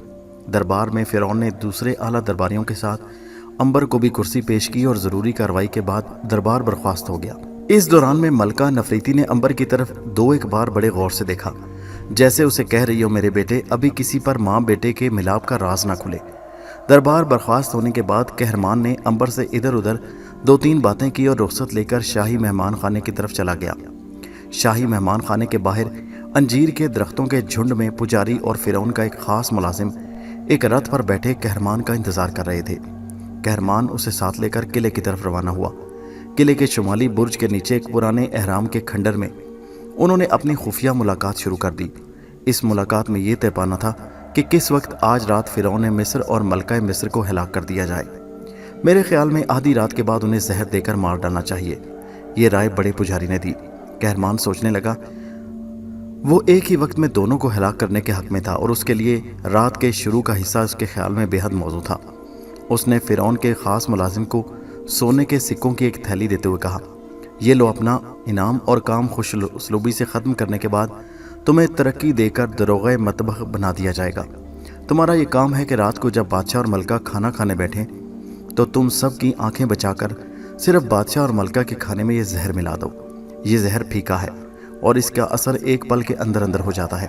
A: دربار میں فرعون نے دوسرے اعلیٰ درباریوں کے ساتھ عنبر کو بھی کرسی پیش کی اور ضروری کارروائی کے بعد دربار برخاست ہو گیا۔ اس دوران میں ملکہ نفریتی نے عنبر کی طرف دو ایک بار بڑے غور سے دیکھا، جیسے اسے کہہ رہی ہو میرے بیٹے ابھی کسی پر ماں بیٹے کے ملاپ کا راز نہ کھلے۔ دربار برخاست ہونے کے بعد قہرمان نے عنبر سے ادھر ادھر دو تین باتیں کی اور رخصت لے کر شاہی مہمان خانے کی طرف چلا گیا۔ شاہی مہمان خانے کے باہر انجیر کے درختوں کے جھنڈ میں پجاری اور فرعون کا ایک خاص ملازم ایک رتھ پر بیٹھے قہرمان کا انتظار کر رہے تھے۔ قہرمان اسے ساتھ لے کر قلعے کی طرف روانہ ہوا۔ قلعے کے شمالی برج کے نیچے ایک پرانے اہرام کے کھنڈر میں انہوں نے اپنی خفیہ ملاقات شروع کر دی۔ اس ملاقات میں یہ طے پانا تھا کہ کس وقت آج رات فرعون مصر اور ملکہ مصر کو ہلاک کر دیا جائے۔ میرے خیال میں آدھی رات کے بعد انہیں زہر دے کر مار ڈالنا چاہیے۔ یہ رائے بڑے پجاری نے دی۔ قہرمان سوچنے لگا، وہ ایک ہی وقت میں دونوں کو ہلاک کرنے کے حق میں تھا اور اس کے لیے رات کے شروع کا حصہ اس کے خیال میں بے حد موزوں تھا۔ اس نے فرعون کے خاص ملازم کو سونے کے سکوں کی ایک تھیلی دیتے ہوئے کہا، یہ لو اپنا انعام اور کام خوش اسلوبی سے ختم کرنے کے بعد تمہیں ترقی دے کر دروغہ مطبخ بنا دیا جائے گا۔ تمہارا یہ کام ہے کہ رات کو جب بادشاہ اور ملکہ کھانا کھانے بیٹھیں تو تم سب کی آنکھیں بچا کر صرف بادشاہ اور ملکہ کے کھانے میں یہ زہر ملا دو۔ یہ زہر پھیکا ہے اور اس کا اثر ایک پل کے اندر اندر ہو جاتا ہے۔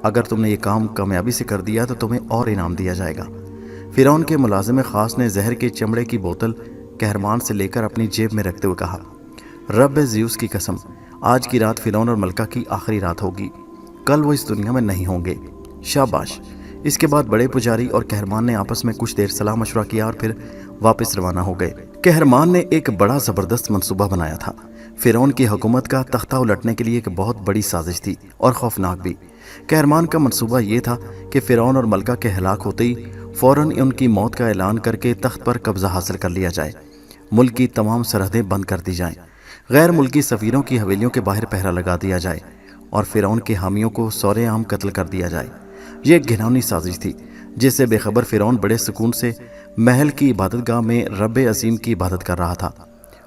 A: اگر تم نے یہ کام کامیابی سے کر دیا تو تمہیں اور انعام دیا جائے گا۔ فرعون کے ملازم خاص نے زہر کے چمڑے کی بوتل قہرمان سے لے کر اپنی جیب میں رکھتے ہوئے کہا، رب زیوس کی قسم، آج کی رات فرعون اور ملکہ کی آخری رات ہوگی، کل وہ اس دنیا میں نہیں ہوں گے۔ شاباش۔ اس کے بعد بڑے پجاری اور قہرمان نے آپس میں کچھ دیر صلاح مشورہ کیا اور پھر واپس روانہ ہو گئے۔ قہرمان نے ایک بڑا زبردست منصوبہ بنایا تھا۔ فرعون کی حکومت کا تختہ الٹنے کے لیے ایک بہت بڑی سازش تھی اور خوفناک بھی۔ قہرمان کا منصوبہ یہ تھا کہ فرعون اور ملکہ کے ہلاک ہوتے ہی فوراً ان کی موت کا اعلان کر کے تخت پر قبضہ حاصل کر لیا جائے، ملک کی تمام سرحدیں بند کر دی جائیں، غیر ملکی سفیروں کی حویلیوں کے باہر پہرا لگا دیا جائے اور فرعون کے حامیوں کو سورِ عام قتل کر دیا جائے۔ یہ ایک گھناؤنی سازش تھی جس سے بے خبر فرعون بڑے سکون سے محل کی عبادت گاہ میں رب عظیم کی عبادت کر رہا تھا۔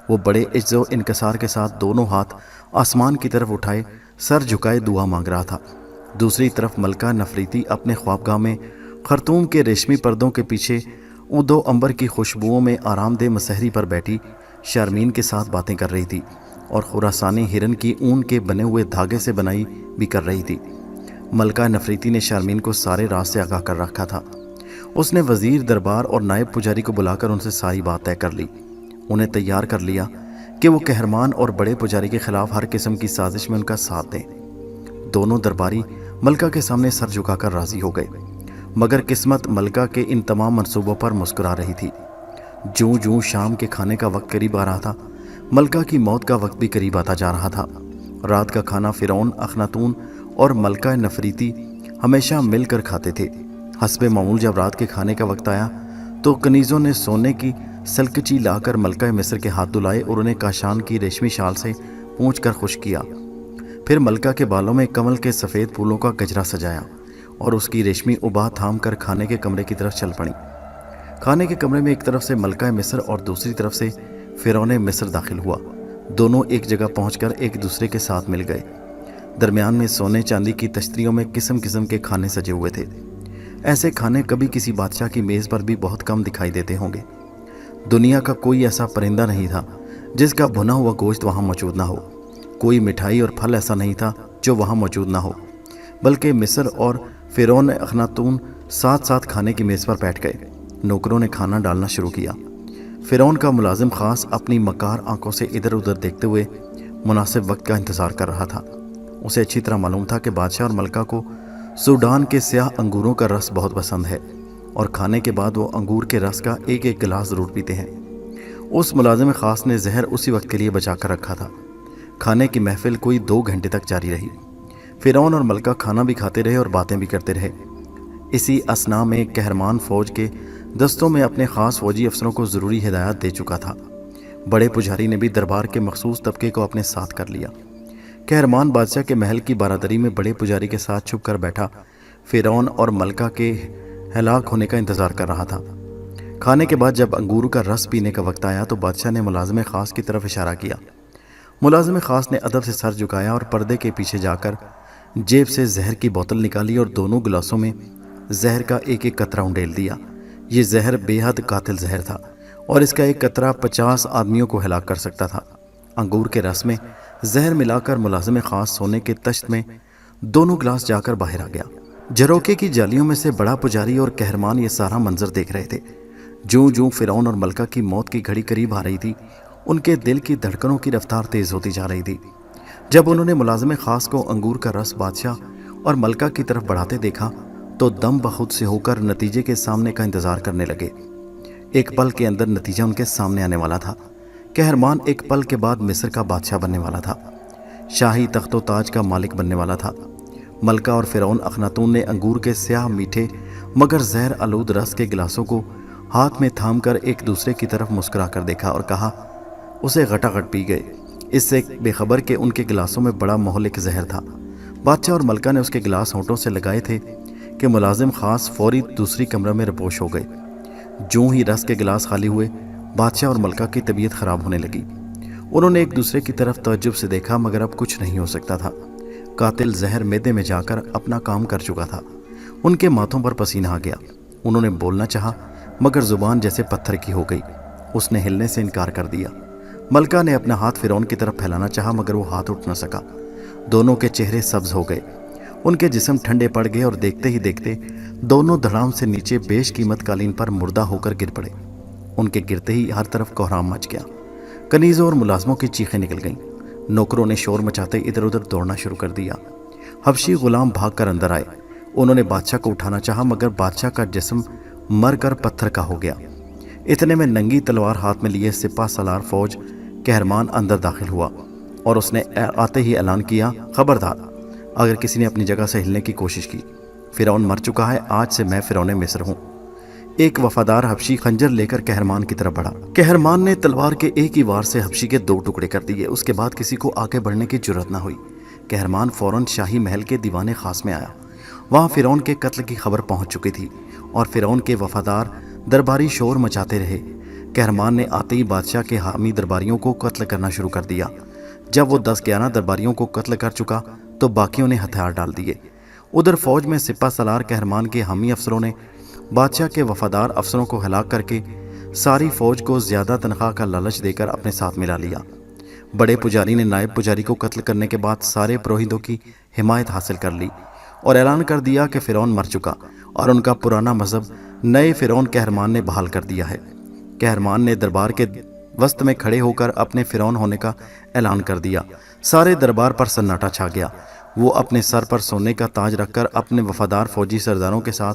A: وہ بڑے عجز و انکسار کے ساتھ دونوں ہاتھ آسمان کی طرف اٹھائے سر جھکائے دعا مانگ رہا تھا۔ دوسری طرف ملکہ نفریتی اپنے خوابگاہ میں خرطوم کے ریشمی پردوں کے پیچھے دو عنبر کی خوشبوؤں میں آرام دہ مسہری پر بیٹھی شارمین کے ساتھ باتیں کر رہی تھی اور خراسانی ہرن کی اون کے بنے ہوئے دھاگے سے بنائی بھی کر رہی تھی۔ ملکہ نفریتی نے شارمین کو سارے راز سے آگاہ کر رکھا تھا۔ اس نے وزیر دربار اور نائب پجاری کو بلا کر ان سے ساری بات طے کر لی، انہیں تیار کر لیا کہ وہ قہرمان اور بڑے پجاری کے خلاف ہر قسم کی سازش میں ان کا ساتھ دیں۔ دونوں درباری ملکہ کے سامنے سر جھکا کر راضی ہو گئے، مگر قسمت ملکہ کے ان تمام منصوبوں پر مسکرا رہی تھی۔ جوں جوں شام کے کھانے کا وقت قریب آ رہا تھا، ملکہ کی موت کا وقت بھی قریب آتا جا رہا تھا۔ رات کا کھانا فرعون، اخناتون اور ملکہ نفریتی ہمیشہ مل کر کھاتے تھے۔ حسب معمول جب رات کے کھانے کا وقت آیا تو کنیزوں نے سونے کی سلکچی لا کر ملکہ مصر کے ہاتھ دھلائے اور انہیں کاشان کی ریشمی شال سے پونچھ کر خشک کیا۔ پھر ملکہ کے بالوں میں کمل کے سفید پھولوں کا گجرا سجایا اور اس کی ریشمی ابا تھام کر کھانے کے کمرے کی طرف چل پڑی۔ کھانے کے کمرے میں ایک طرف سے ملکہ مصر اور دوسری طرف سے فرعون مصر داخل ہوا۔ دونوں ایک جگہ پہنچ کر ایک دوسرے کے ساتھ مل گئے۔ درمیان میں سونے چاندی کی تشتریوں میں قسم قسم کے کھانے سجے ہوئے تھے۔ ایسے کھانے کبھی کسی بادشاہ کی میز پر بھی بہت کم دکھائی دیتے ہوں گے۔ دنیا کا کوئی ایسا پرندہ نہیں تھا جس کا بھنا ہوا گوشت وہاں موجود نہ ہو۔ कोई मिठाई और फल ऐसा नहीं था जो वहाँ मौजूद ना हो, बल्कि मिस्र और फ़िरौन अखनातून साथ साथ खाने की मेज़ पर बैठ गए। नौकरों ने खाना डालना शुरू किया। फ़िरौन का मुलाजिम ख़ास अपनी मकार आंखों से इधर उधर देखते हुए मुनासिब वक्त का इंतज़ार कर रहा था। उसे अच्छी तरह मालूम था कि बादशाह और मलका को सूडान के स्याह अंगूरों का रस बहुत पसंद है और खाने के बाद वो अंगूर के रस का एक एक गिलास ज़रूर पीते हैं। उस मुलाजिम ख़ास ने जहर उसी वक्त के लिए बचा कर रखा था। खाने की महफिल कोई 2 घंटे तक जारी रही। फ़िरौन और मलका खाना भी खाते रहे और बातें भी करते रहे। इसी असना में कहरमान फ़ौज के दस्तों में अपने ख़ास फ़ौजी अफसरों को ज़रूरी हिदायत दे चुका था। बड़े पुजारी ने भी दरबार के मखसूस तबके को अपने साथ कर लिया। कहरमान बादशाह के महल की बारादरी में बड़े पुजारी के साथ छुप कर बैठा फ़िरौन और मलका के हलाक होने का इंतज़ार कर रहा था। खाने के बाद जब अंगूर का रस पीने का वक्त आया तो बादशाह ने मुलाजिम ख़ास की तरफ इशारा किया। मुलाजिम ख़ास ने अदब से सर झुकाया और पर्दे के पीछे जाकर जेब से जहर की बोतल निकाली और दोनों गिलासों में जहर का एक एक कतरा उंडेल दिया। ये जहर बेहद कातिल जहर था और इसका एक कतरा 50 आदमियों को हलाक कर सकता था। अंगूर के रस में जहर मिलाकर मुलाजिम ख़ास सोने के तश्त में दोनों गिलास जाकर बाहर आ गया। झरोके की जालियों में से बड़ा पुजारी और कहरमान ये सारा मंजर देख रहे थे। जूं जूं फ़िरौन और मलका की मौत की घड़ी करीब आ रही थी, उनके दिल की धड़कनों की रफ्तार तेज़ होती जा रही थी। जब उन्होंने मुलाजिम ख़ास को अंगूर का रस बादशाह और मलका की तरफ बढ़ाते देखा तो दम बखुद से होकर नतीजे के सामने का इंतज़ार करने लगे। एक पल के अंदर नतीजा उनके सामने आने वाला था। कहरमान एक पल के बाद मिस्र का बादशाह बनने वाला था, शाही तख्तो ताज का मालिक बनने वाला था। मलका और फ़िरौन अखनातून ने अंगूर के स्याह मीठे मगर जहर आलूद रस के गिलासों को हाथ में थाम कर एक दूसरे की तरफ मुस्कुरा कर देखा और कहा, उसे घटाघट पी गए, इससे बेखबर के उनके गिलासों में बड़ा मोहलिक जहर था। बादशाह और मलका ने उसके गिलास होंठों से लगाए थे कि मुलाजिम ख़ास फौरी दूसरी कमरे में रपोश हो गए। जूं ही रस के गिलास खाली हुए, बादशाह और मलका की तबीयत ख़राब होने लगी। उन्होंने एक दूसरे की तरफ तअज्जुब से देखा मगर अब कुछ नहीं हो सकता था। कातिल जहर मैदे में जाकर अपना काम कर चुका था। उनके माथों पर पसीना आ गया। उन्होंने बोलना चाहा मगर ज़ुबान जैसे पत्थर की हो गई। उसने हिलने से इनकार कर दिया। मलका ने अपना हाथ फ़िरौन की तरफ फैलाना चाहा मगर वो हाथ उठ न सका। दोनों के चेहरे सब्ज हो गए, उनके जिस्म ठंडे पड़ गए और देखते ही देखते दोनों धड़ाम से नीचे बेशकीमत कालीन पर मुर्दा होकर गिर पड़े। उनके गिरते ही हर तरफ कोहराम मच गया। कनीज़ों और मुलाजमों की चीखें निकल गईं। नौकरों ने शोर मचाते इधर उधर दौड़ना शुरू कर दिया। हबशी गुलाम भाग कर अंदर आए। उन्होंने बादशाह को उठाना चाहा मगर बादशाह का जिस्म मर कर पत्थर का हो गया। इतने में नंगी तलवार हाथ में लिए सिपा सलार फौज कहरमान अंदर दाखिल हुआ और उसने आते ही ऐलान किया, खबरदार, अगर किसी ने अपनी जगह से हिलने की कोशिश की, फ़िरौन मर चुका है, आज से मैं फ़िरौन मिस्र हूँ। एक वफादार हबशी खंजर लेकर कहरमान की तरफ बढ़ा। कहरमान ने तलवार के एक ही वार से हबशी के 2 टुकड़े कर दिए। उसके बाद किसी को आगे बढ़ने की जुर्रत न हुई। कहरमान फ़ौरन शाही महल के दीवाने खास में आया। वहाँ फ़िरौन के कत्ल की खबर पहुँच चुकी थी और फ़िरौन के वफादार दरबारी शोर मचाते रहे। कहरमान ने आते ही बादशाह के हामी दरबारियों को कत्ल करना शुरू कर दिया। जब वो 10-11 दरबारियों को कत्ल कर चुका तो बाकियों ने हथियार डाल दिए। उधर फौज में सिपा सलार कहरमान के हामी अफसरों ने बादशाह के वफादार अफसरों को हलाक करके सारी फौज को ज़्यादा तनख्वाह का लालच देकर अपने साथ मिला लिया। बड़े पुजारी ने नायब पुजारी को कत्ल करने के बाद सारे पुरोहितों की हिमायत हासिल कर ली और ऐलान कर दिया कि फ़िरौन मर चुका और उनका पुराना मज़हब नए फ़िरौन कहरमान ने बहाल कर दिया है। कहरमान ने दरबार के वस्त में खड़े होकर अपने फ़िरौन होने का ऐलान कर दिया। सारे दरबार पर सन्नाटा छा गया। वो अपने सर पर सोने का ताज रखकर अपने वफादार फौजी सरदारों के साथ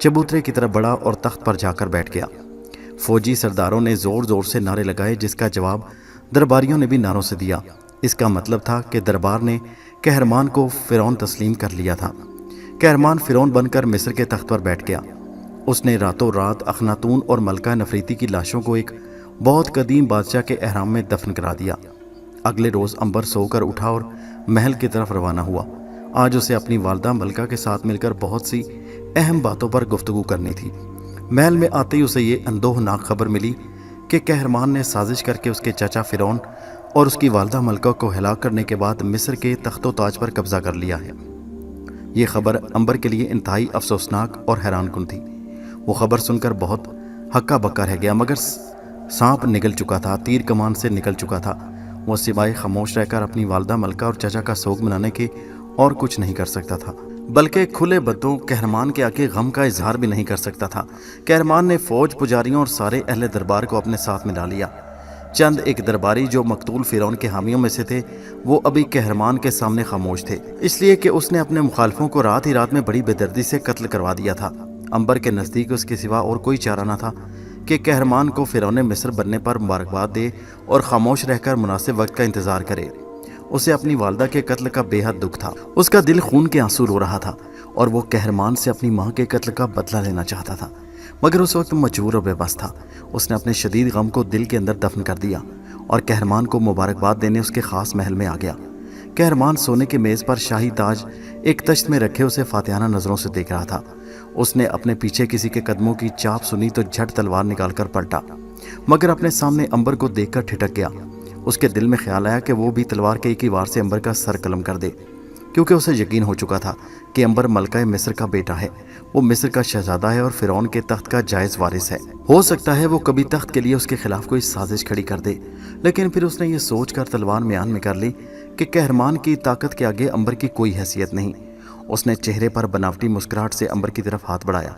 A: चबूतरे की तरफ बढ़ा और तख्त पर जाकर बैठ गया। फौजी सरदारों ने ज़ोर ज़ोर से नारे लगाए जिसका जवाब दरबारियों ने भी नारों से दिया। इसका मतलब था कि दरबार ने कहरमान को फ़िरौन तस्लीम कर लिया था। कहरमान फ़िरौन बनकर मिस्र के तख्त पर बैठ गया। उसने रातों रात अखनातून और मलका नफरीती की लाशों को एक बहुत कदीम बादशाह के एहराम में दफन करा दिया। अगले रोज़ अंबर सोकर उठा और महल की तरफ रवाना हुआ। आज उसे अपनी वालदा मलका के साथ मिलकर बहुत सी अहम बातों पर गुफ्तगू करनी थी। महल में आते ही उसे ये अंदोहनाक खबर मिली कि कहरमान ने साजिश करके उसके चाचा फ़िरौन और उसकी वालदा मलका को हलाक करने के बाद मिस्र के तख्तो ताज पर कब्ज़ा कर लिया है। ये खबर अंबर के लिए इंतहाई अफसोसनाक और हैरानकुन थी। वो खबर सुनकर बहुत हक्का बक्का रह गया, मगर सांप निकल चुका था, तीर कमान से निकल चुका था। वो सिवाय खामोश रहकर अपनी वालदा मलका और चचा का सोग मनाने के और कुछ नहीं कर सकता था, बल्कि खुले बद्दों कहरमान के आगे गम का इजहार भी नहीं कर सकता था। कहरमान ने फौज, पुजारियों और सारे अहले दरबार को अपने साथ मिला लिया। चंद एक दरबारी जो मकतूल फिरौन के हामियों में से थे, वो अभी कहरमान के सामने खामोश थे, इसलिए कि उसने अपने मुखालफों को रात ही रात में बड़ी बेदर्दी से कत्ल करवा दिया था। अंबर के नज़दीक उसके सिवा और कोई चारा न था कि कहरमान को फिरौन मिस्र बनने पर मुबारकबाद दे और खामोश रहकर मुनासिब वक्त का इंतज़ार करे। उसे अपनी वालदा के कत्ल का बेहद दुख था। उसका दिल खून के आंसू रो रहा था और वो कहरमान से अपनी माँ के कत्ल का बदला लेना चाहता था, मगर उस वक्त मजबूर और बेबस था। उसने अपने शदीद गम को दिल के अंदर दफन कर दिया और कहरमान को मुबारकबाद देने उसके खास महल में आ गया। कहरमान सोने के मेज़ पर शाही ताज एक तश्त में रखे उसे फातिहाना नज़रों से देख रहा था। उसने अपने पीछे किसी के कदमों की चाप सुनी तो झट तलवार निकालकर पलटा, मगर अपने सामने अंबर को देखकर ठिठक गया। उसके दिल में ख्याल आया कि वो भी तलवार के एक ही वार से अंबर का सर कलम कर दे, क्योंकि उसे यकीन हो चुका था कि अंबर मलका मिस्र का बेटा है, वो मिस्र का शहजादा है और फिरौन के तख्त का जायज़ वारिस है। हो सकता है वो कभी तख्त के लिए उसके खिलाफ कोई साजिश खड़ी कर दे, लेकिन फिर उसने ये सोच कर तलवार म्यान में कर ली कि कहरमान की ताकत के आगे अंबर की कोई हैसियत नहीं। उसने चेहरे पर बनावटी मुस्कुराहट से अंबर की तरफ हाथ बढ़ाया।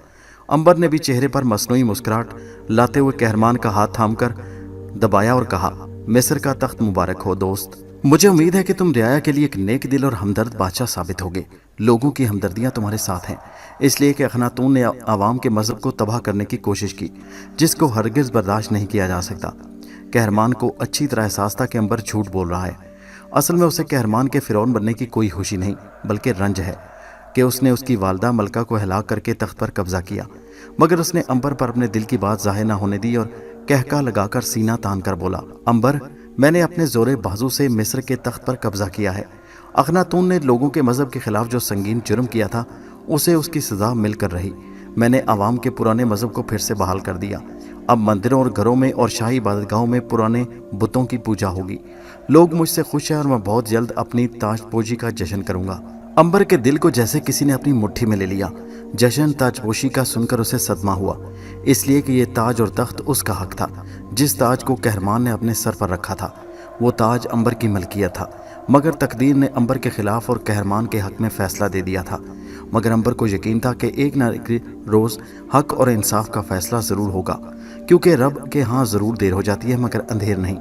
A: अंबर ने भी चेहरे पर मसनूई मुस्कुराहट लाते हुए कहरमान का हाथ थामकर दबाया और कहा, मिस्र का तख्त मुबारक हो दोस्त। मुझे उम्मीद है कि तुम रियाया के लिए एक नेक दिल और हमदर्द बादशाह साबित होगे। लोगों की हमदर्दियां तुम्हारे साथ हैं, इसलिए कि अखनातून ने आवाम के मजहब को तबाह करने की कोशिश की, जिसको हरगिज़ बर्दाश्त नहीं किया जा सकता। कहरमान को अच्छी तरह एहसास था कि अंबर झूठ बोल रहा है। असल में उसे कहरमान के फिरौन बनने की कोई खुशी नहीं, बल्कि रंज है कि उसने उसकी वालदा मलका को हलाक करके तख्त पर कब्जा किया। मगर उसने अंबर पर अपने दिल की बात जाहिर न होने दी और कहका लगाकर सीना तान कर बोला, अंबर, मैंने अपने जोरे बाजू से मिस्र के तख्त पर कब्जा किया है। अखनातून ने लोगों के मजहब के खिलाफ जो संगीन जुर्म किया था, उसे उसकी सजा मिलकर रही। मैंने आवाम के पुराने मजहब को फिर से बहाल कर दिया। अब मंदिरों और घरों में और शाही इबादतगाहों में पुराने बुतों की पूजा होगी। लोग मुझसे खुश हैं और मैं बहुत जल्द अपनी ताजपोशी का जश्न करूंगा। अंबर के दिल को जैसे किसी ने अपनी मुट्ठी में ले लिया। जश्न ताजपोशी का सुनकर उसे सदमा हुआ, इसलिए कि ये ताज और तख्त उसका हक था। जिस ताज को कहरमान ने अपने सर पर रखा था, वो ताज अंबर की मलकियत था, मगर तकदीर ने अंबर के खिलाफ और कहरमान के हक में फैसला दे दिया था। मगर अंबर को यकीन था कि एक न एक रोज़ हक और इंसाफ का फैसला ज़रूर होगा, क्योंकि रब के यहाँ ज़रूर देर हो जाती है मगर अंधेर नहीं।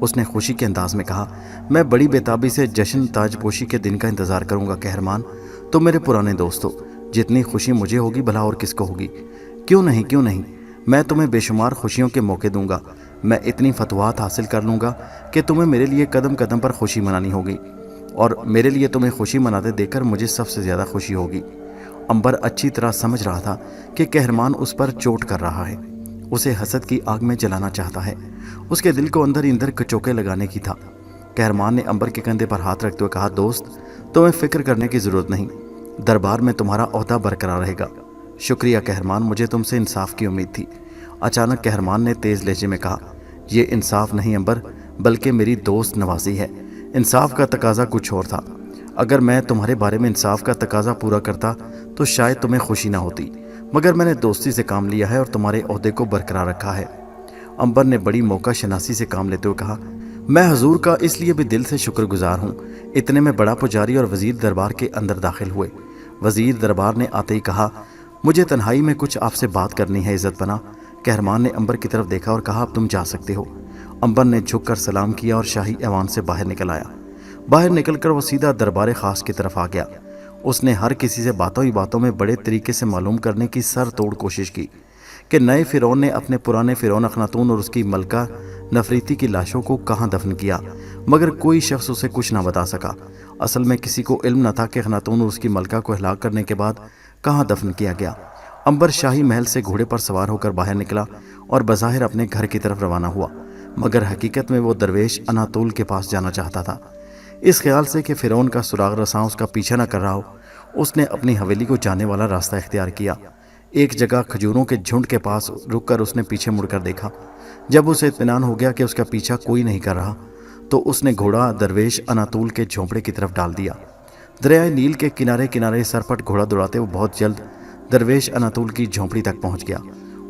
A: उसने खुशी के अंदाज में कहा, मैं बड़ी बेताबी से जश्न ताजपोशी के दिन का इंतज़ार करूंगा कहरमान। तो मेरे पुराने दोस्तों, जितनी खुशी मुझे होगी भला और किसको होगी। क्यों नहीं, मैं तुम्हें बेशुमार खुशियों के मौके दूंगा। मैं इतनी फतवाहत हासिल कर लूँगा कि तुम्हें मेरे लिए कदम कदम पर खुशी मनानी होगी, और मेरे लिए तुम्हें खुशी मनाते देखकर मुझे सबसे ज़्यादा खुशी होगी। अंबर अच्छी तरह समझ रहा था कि कहरमान उस पर चोट कर रहा है, उसे हसद की आग में जलाना चाहता है। उसके दिल को अंदर ही अंदर कचोके लगाने की था। कहरमान ने अंबर के कंधे पर हाथ रखते हुए कहा, दोस्त, तुम्हें फिक्र करने की ज़रूरत नहीं, दरबार में तुम्हारा ओहदा बरकरार रहेगा। शुक्रिया कहरमान, मुझे तुमसे इंसाफ की उम्मीद थी। अचानक कहरमान ने तेज़ लहजे में कहा, ये इंसाफ नहीं अंबर, बल्कि मेरी दोस्त नवाजी है। इंसाफ का तकाजा कुछ और था। अगर मैं तुम्हारे बारे में इंसाफ का तकाजा पूरा करता तो शायद तुम्हें खुशी ना होती, मगर मैंने दोस्ती से काम लिया है और तुम्हारे ओहदे को बरकरार रखा है। अंबर ने बड़ी मौका शनासी से काम लेते हुए कहा, मैं हजूर का इसलिए भी दिल से शुक्रगुजार हूँ। इतने में बड़ा पुजारी और वज़ीर दरबार के अंदर दाखिल हुए। वज़ीर दरबार ने आते ही कहा, मुझे तन्हाई में कुछ आपसे बात करनी है इज़्ज़त बना। कहरमान ने अंबर की तरफ देखा और कहा, अब तुम जा सकते हो। अंबर ने झुककर सलाम किया और शाही ऐवान से बाहर निकल आया। बाहर निकलकर वो सीधा दरबार खास की तरफ आ गया। उसने हर किसी से बातों ही बातों में बड़े तरीके से मालूम करने की सर तोड़ कोशिश की कि नए फ़िरौन ने अपने पुराने फ़िरौन अखनातून और उसकी मलका नफरीती की लाशों को कहाँ दफन किया, मगर कोई शख्स उसे कुछ ना बता सका। असल में किसी को इल्म न था कि अखनातून और उसकी मलका को हलाक करने के बाद कहाँ दफन किया गया। अंबर शाही महल से घोड़े पर सवार होकर बाहर निकला और बज़ाहिर अपने घर की तरफ रवाना हुआ, मगर हकीकत में वो दरवेश अनातोल के पास जाना चाहता था। इस ख्याल से कि फ़िरौन का सुराग रसां उसका पीछा न कर रहा हो, उसने अपनी हवेली को जाने वाला रास्ता इख्तियार किया। एक जगह खजूरों के झुंड के पास रुककर उसने पीछे मुड़कर देखा। जब उसे इत्मीनान हो गया कि उसका पीछा कोई नहीं कर रहा, तो उसने घोड़ा दरवेश अनातोल के झोंपड़े की तरफ डाल दिया। दरियाए नील के किनारे किनारे सरपट घोड़ा दौड़ाते वो बहुत जल्द दरवेश अनातोल की झोंपड़ी तक पहुंच गया।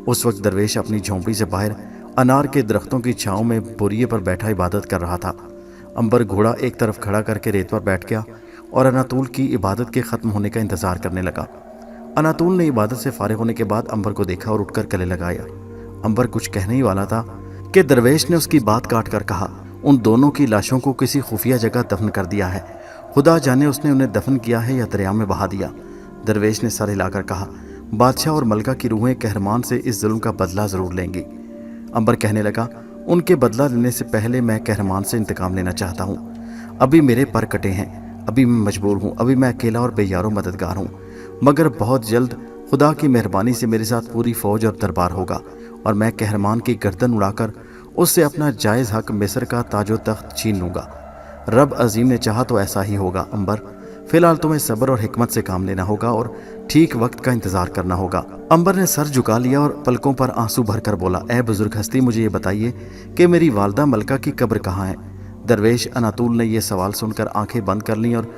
A: उस वक्त दरवेश अपनी झोंपड़ी से बाहर अनार के दरख्तों की छाँव में बोरिए पर बैठा इबादत कर रहा था। अंबर घोड़ा एक तरफ खड़ा करके रेत पर बैठ गया और अनातुल की इबादत के ख़त्म होने का इंतज़ार करने लगा। अनातुल ने इबादत से फारिग होने के बाद अंबर को देखा और उठकर गले लगाया। अंबर कुछ कहने ही वाला था कि दरवेश ने उसकी बात काट कर कहा, उन दोनों की लाशों को किसी खुफिया जगह दफन कर दिया है। खुदा जाने उसने उन्हें दफन किया है या दरिया में बहा दिया। दरवेश ने सर हिलाकर कहा, बादशाह और मलका की रूहें कहरमान से इस जुल्म का बदला ज़रूर लेंगी। अंबर कहने लगा, उनके बदला लेने से पहले मैं कहरमान से इंतकाम लेना चाहता हूँ। अभी मेरे पर कटे हैं, अभी मैं मजबूर हूँ, अभी मैं अकेला और बेयारो मददगार हूँ, मगर बहुत जल्द खुदा की मेहरबानी से मेरे साथ पूरी फ़ौज और दरबार होगा और मैं कहरमान की गर्दन उड़ाकर उससे अपना जायज़ हक मिस्र का ताजो तख्त छीन लूँगा। रब अजीम ने चाहा तो ऐसा ही होगा। अंबर, फिलहाल तुम्हें सब्र और हिकमत से काम लेना होगा और ठीक वक्त का इंतजार करना होगा। अंबर ने सर झुका लिया और पलकों पर आंसू भरकर बोला, ए बुजुर्ग हस्ती, मुझे ये बताइए कि मेरी वालदा मलका की कब्र कहाँ है। दरवेश अनातुल ने यह सवाल सुनकर आंखें बंद कर लीं और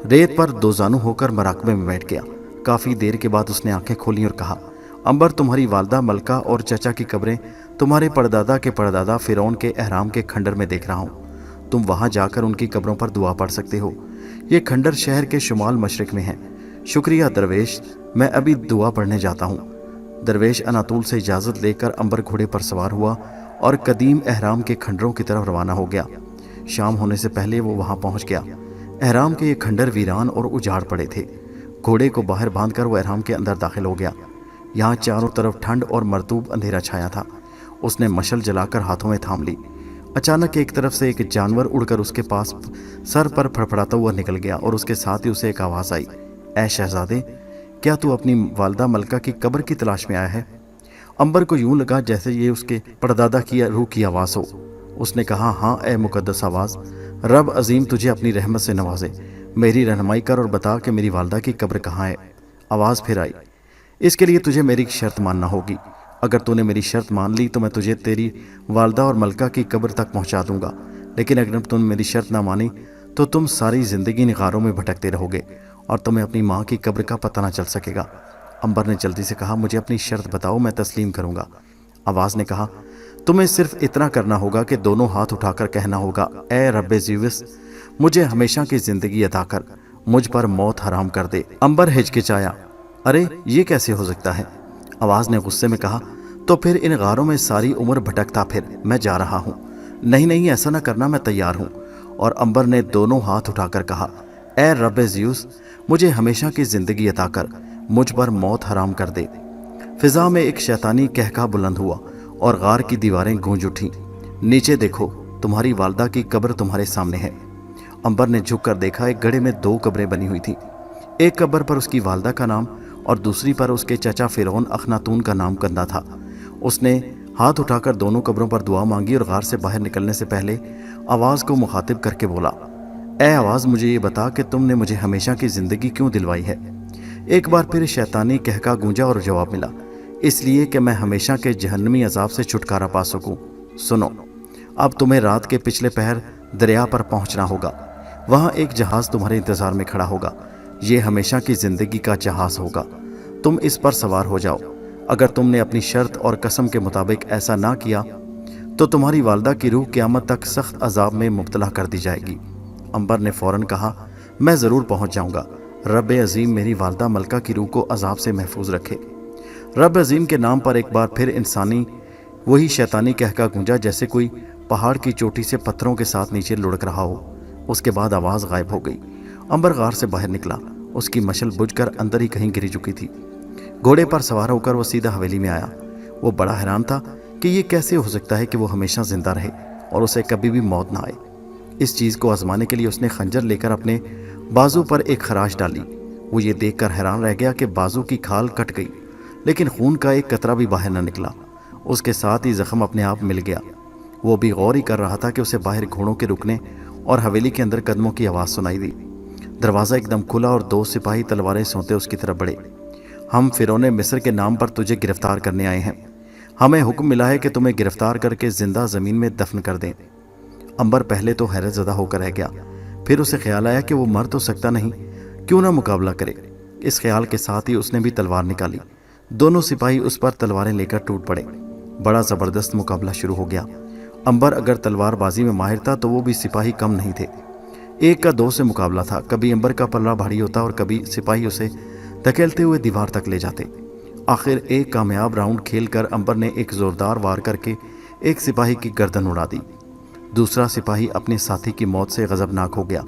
A: रेत पर दोजानू होकर मराकबे में बैठ गया। काफ़ी देर के बाद उसने आंखें खोली और कहा, अंबर, तुम्हारी वालदा मलका और चचा की कब्रें तुम्हारे परदादा के परदादा फिरौन के एहराम के खंडर में देख रहा हूँ। तुम वहाँ जाकर उनकी कब्रों पर दुआ पढ़ सकते हो। ये खंडर शहर के शुमाल मशरिक में है। शुक्रिया दरवेश, मैं अभी दुआ पढ़ने जाता हूँ। दरवेश अनातुल से इजाज़त लेकर अंबर घोड़े पर सवार हुआ और कदीम एहराम के खंडरों की तरफ रवाना हो गया। शाम होने से पहले वो वहाँ पहुँच गया। एहराम के ये खंडर वीरान और उजाड़ पड़े थे। घोड़े को बाहर बांधकर वो एहराम के अंदर दाखिल हो गया। यहाँ चारों तरफ ठंड और मरतूब अंधेरा छाया था। उसने मशल जलाकर हाथों में थाम ली। अचानक एक तरफ से एक जानवर उड़कर उसके पास सर पर फड़फड़ाता हुआ निकल गया और उसके साथ ही उसे एक आवाज़ आई, ऐ शहजादे, क्या तू अपनी वालदा मलका की कब्र की तलाश में आया है? अंबर को यूं लगा जैसे ये उसके परदादा की रूह की आवाज़ हो। उसने कहा, हाँ ए मुकद्दस आवाज़, रब अजीम तुझे अपनी रहमत से नवाजे, मेरी रहनुमाई कर और बता कि मेरी वालदा की कब्र कहाँ है। आवाज़ फिर आई, इसके लिए तुझे मेरी शर्त मानना होगी। अगर तूने मेरी शर्त मान ली तो मैं तुझे तेरी वालदा और मलका की कब्र तक पहुंचा दूंगा, लेकिन अगर तुमने मेरी शर्त ना मानी तो तुम सारी ज़िंदगी इन गारों में भटकते रहोगे और तुम्हें अपनी माँ की कब्र का पता ना चल सकेगा। अंबर ने जल्दी से कहा, मुझे अपनी शर्त बताओ, मैं तस्लीम करूँगा। आवाज़ ने कहा, तुम्हें सिर्फ इतना करना होगा कि दोनों हाथ उठाकर कहना होगा, ए रब्बे ज़ीवस, मुझे हमेशा की ज़िंदगी अता कर, मुझ पर मौत हराम कर दे। अंबर हिचकिचाया, अरे ये कैसे हो सकता है? आवाज़ ने गुस्से में कहा, तो फिर इन गारों में सारी उम्र भटकता फिर मैं जा रहा हूँ। नहीं नहीं, ऐसा ना करना, मैं तैयार हूँ। और अंबर ने दोनों हाथ उठाकर कहा, ए रब्बे ज़ीउस, मुझे हमेशा की ज़िंदगी अता कर, मुझ पर मौत हराम कर दे। फिज़ा में एक शैतानी कहका बुलंद हुआ और गार की दीवारें गूंज उठीं। नीचे देखो, तुम्हारी वालदा की कब्र तुम्हारे सामने है। अंबर ने झुक कर देखा, एक गड्ढे में 2 कब्रें बनी हुई थीं। एक कब्र पर उसकी वालदा का नाम और दूसरी पर उसके चचा फिरौन अखनातून का नाम कंदा था। उसने हाथ उठाकर दोनों कब्रों पर दुआ मांगी और गार से बाहर निकलने से पहले आवाज़ को मुखातिब करके बोला, ए आवाज़, मुझे ये बता कि तुमने मुझे हमेशा की ज़िंदगी क्यों दिलवाई है? एक बार फिर शैतानी कहका गूंजा और जवाब मिला, इसलिए कि मैं हमेशा के जहन्नमी अजाब से छुटकारा पा सकूं। सुनो, अब तुम्हें रात के पिछले पहर दरिया पर पहुंचना होगा। वहाँ एक जहाज़ तुम्हारे इंतज़ार में खड़ा होगा। ये हमेशा की ज़िंदगी का जहाज़ होगा। तुम इस पर सवार हो जाओ। अगर तुमने अपनी शर्त और कसम के मुताबिक ऐसा ना किया तो तुम्हारी वालदा की रूह क़यामत तक सख्त अजाब में मुब्तला कर दी जाएगी। अंबर ने फ़ौरन कहा, मैं ज़रूर पहुँच जाऊँगा। रब अज़ीम मेरी वालदा मलका की रूह को अजाब से महफूज रखे। रब अज़ीम के नाम पर एक बार फिर इंसानी वही शैतानी कहका गूंजा, जैसे कोई पहाड़ की चोटी से पत्थरों के साथ नीचे लुढ़क रहा हो। उसके बाद आवाज़ गायब हो गई। अंबर गार से बाहर निकला। उसकी मशल बुझकर अंदर ही कहीं गिरी चुकी थी। घोड़े पर सवार होकर वो सीधा हवेली में आया। वो बड़ा हैरान था कि ये कैसे हो सकता है कि वो हमेशा जिंदा रहे और उसे कभी भी मौत ना आए। इस चीज़ को आजमाने के लिए उसने खंजर लेकर अपने बाजू पर एक खराश डाली। वो ये देखकर हैरान रह गया कि बाजू की खाल कट गई, लेकिन खून का एक कतरा भी बाहर न निकला। उसके साथ ही जख्म अपने आप मिल गया। वो भी गौर ही कर रहा था कि उसे बाहर घोड़ों के रुकने और हवेली के अंदर कदमों की आवाज़ सुनाई दी। दरवाज़ा एकदम खुला और 2 सिपाही तलवारें सोते उसकी तरफ बढ़े। हम फिरौने मिस्र के नाम पर तुझे गिरफ्तार करने आए हैं। हमें हुक्म मिला है कि तुम्हें गिरफ्तार करके जिंदा ज़मीन में दफन कर दें। अंबर पहले तो हैरत ज़दा होकर रह गया, फिर उसे ख्याल आया कि वो मर तो सकता नहीं, क्यों ना मुकाबला करे। इस ख्याल के साथ ही उसने भी तलवार निकाली। दोनों सिपाही उस पर तलवारें लेकर टूट पड़े। बड़ा ज़बरदस्त मुकाबला शुरू हो गया। अंबर अगर तलवार बाजी में माहिर था तो वो भी सिपाही कम नहीं थे। 1 का 2 से मुकाबला था। कभी अंबर का पल्ला भारी होता और कभी सिपाही उसे धकेलते हुए दीवार तक ले जाते। आखिर एक कामयाब राउंड खेलकर अंबर ने एक जोरदार वार करके एक सिपाही की गर्दन उड़ा दी। दूसरा सिपाही अपने साथी की मौत से गजबनाक हो गया।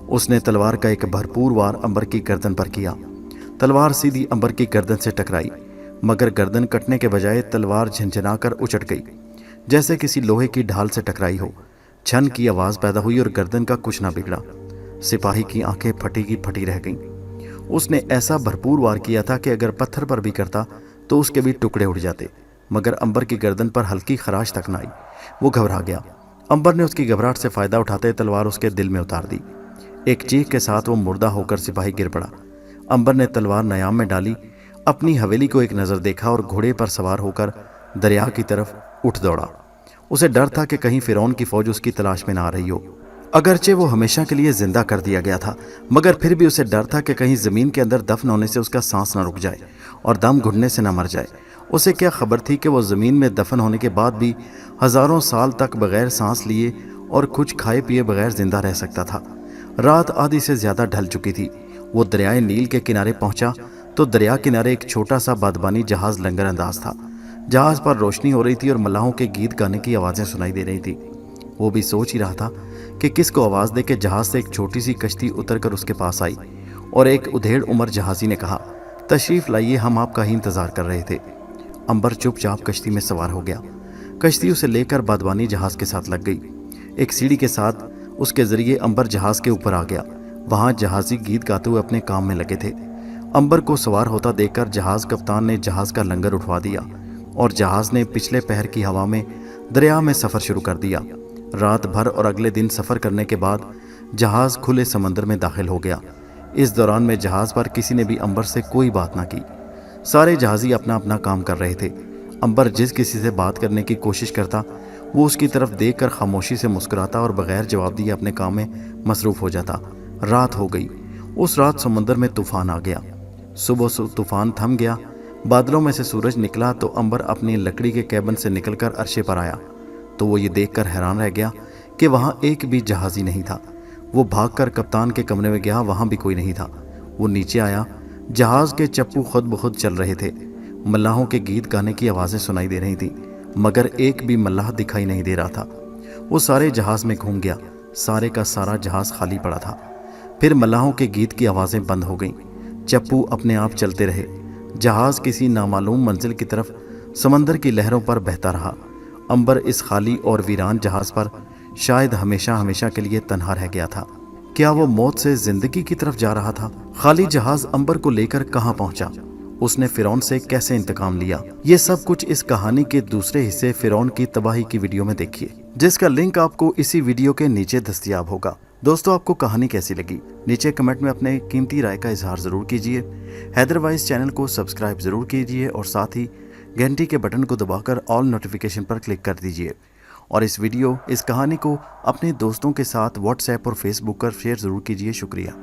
A: उसने तलवार का एक भरपूर वार अंबर की गर्दन पर किया। तलवार सीधी अंबर की गर्दन से टकराई, मगर गर्दन कटने के बजाय तलवार झंझनाकर उचट गई, जैसे किसी लोहे की ढाल से टकराई हो। छन की आवाज़ पैदा हुई और गर्दन का कुछ ना बिगड़ा। सिपाही की आंखें फटी की फटी रह गईं। उसने ऐसा भरपूर वार किया था कि अगर पत्थर पर भी करता तो उसके भी टुकड़े उड़ जाते, मगर अंबर की गर्दन पर हल्की खराश तक न आई। वो घबरा गया। अंबर ने उसकी घबराहट से फ़ायदा उठाते तलवार उसके दिल में उतार दी। एक चीख के साथ वो मुर्दा होकर सिपाही गिर पड़ा। अंबर ने तलवार नयाम में डाली, अपनी हवेली को एक नज़र देखा और घोड़े पर सवार होकर दरिया की तरफ उठ दौड़ा। उसे डर था कि कहीं फ़िरौन की फ़ौज उसकी तलाश में ना आ रही हो। अगरचे वो हमेशा के लिए जिंदा कर दिया गया था, मगर फिर भी उसे डर था कि कहीं ज़मीन के अंदर दफन होने से उसका सांस न रुक जाए और दम घुटने से न मर जाए। उसे क्या खबर थी कि वो ज़मीन में दफन होने के बाद भी हज़ारों साल तक बग़ैर सांस लिए और कुछ खाए पिए बगैर ज़िंदा रह सकता था। रात आधी से ज़्यादा ढल चुकी थी। वो दरियाए नील के किनारे पहुंचा तो दरिया किनारे एक छोटा सा बादबानी जहाज़ लंगर अंदाज था। जहाज़ पर रोशनी हो रही थी और मल्लाहों के गीत गाने की आवाज़ें सुनाई दे रही थी। वो भी सोच ही रहा था कि किसको आवाज़ दे के जहाज़ से एक छोटी सी कश्ती उतरकर उसके पास आई और एक उधेड़ उम्र जहाज़ी ने कहा, तशरीफ़ लाइए, हम आपका ही इंतज़ार कर रहे थे। अंबर चुपचाप कश्ती में सवार हो गया। कश्ती उसे लेकर बादबानी जहाज़ के साथ लग गई। एक सीढ़ी के साथ उसके ज़रिए अंबर जहाज़ के ऊपर आ गया। वहाँ जहाज़ी गीत गाते हुए अपने काम में लगे थे। अंबर को सवार होता देखकर जहाज़ कप्तान ने जहाज़ का लंगर उठवा दिया और जहाज़ ने पिछले पहर की हवा में दरिया में सफ़र शुरू कर दिया। रात भर और अगले दिन सफ़र करने के बाद जहाज़ खुले समंदर में दाखिल हो गया। इस दौरान में जहाज़ पर किसी ने भी अंबर से कोई बात ना की। सारे जहाज़ी अपना अपना काम कर रहे थे। अंबर जिस किसी से बात करने की कोशिश करता वो उसकी तरफ देखकर खामोशी से मुस्कुराता और बगैर जवाब दिए अपने काम में मसरूफ़ हो जाता। रात हो गई। उस रात समंदर में तूफ़ान आ गया। सुबह तूफ़ान थम गया। बादलों में से सूरज निकला तो अंबर अपनी लकड़ी के कैबिन से निकलकर अर्शे पर आया तो वो ये देखकर हैरान रह गया कि वहाँ एक भी जहाज़ी नहीं था। वो भागकर कप्तान के कमरे में गया, वहाँ भी कोई नहीं था। वो नीचे आया। जहाज़ के चप्पू खुद ब खुद चल रहे थे। मल्लाहों के गीत गाने की आवाज़ें सुनाई दे रही थी, मगर एक भी मल्लाह दिखाई नहीं दे रहा था। वो सारे जहाज़ में घूम गया। सारे का सारा जहाज़ खाली पड़ा था। फिर मल्लाहों के गीत की आवाज़ें बंद हो गईं। चप्पू अपने आप चलते रहे। जहाज़ किसी नामालूम मंजिल की तरफ समंदर की लहरों पर बहता रहा। अंबर इस खाली और वीरान जहाज़ पर शायद हमेशा हमेशा के लिए तन्हा रह गया था। क्या वो मौत से जिंदगी की तरफ जा रहा था? खाली जहाज़ अंबर को लेकर कहाँ पहुंचा? उसने फ़िरौन से कैसे इंतकाम लिया? ये सब कुछ इस कहानी के दूसरे हिस्से फ़िरौन की तबाही की वीडियो में देखिए, जिसका लिंक आपको इसी वीडियो के नीचे दस्तयाब होगा। दोस्तों, आपको कहानी कैसी लगी नीचे कमेंट में अपने कीमती राय का इजहार ज़रूर कीजिए। हैदर वाइस चैनल को सब्सक्राइब ज़रूर कीजिए और साथ ही घंटी के बटन को दबाकर ऑल नोटिफिकेशन पर क्लिक कर दीजिए। और इस कहानी को अपने दोस्तों के साथ व्हाट्सएप और फेसबुक पर शेयर ज़रूर कीजिए। शुक्रिया।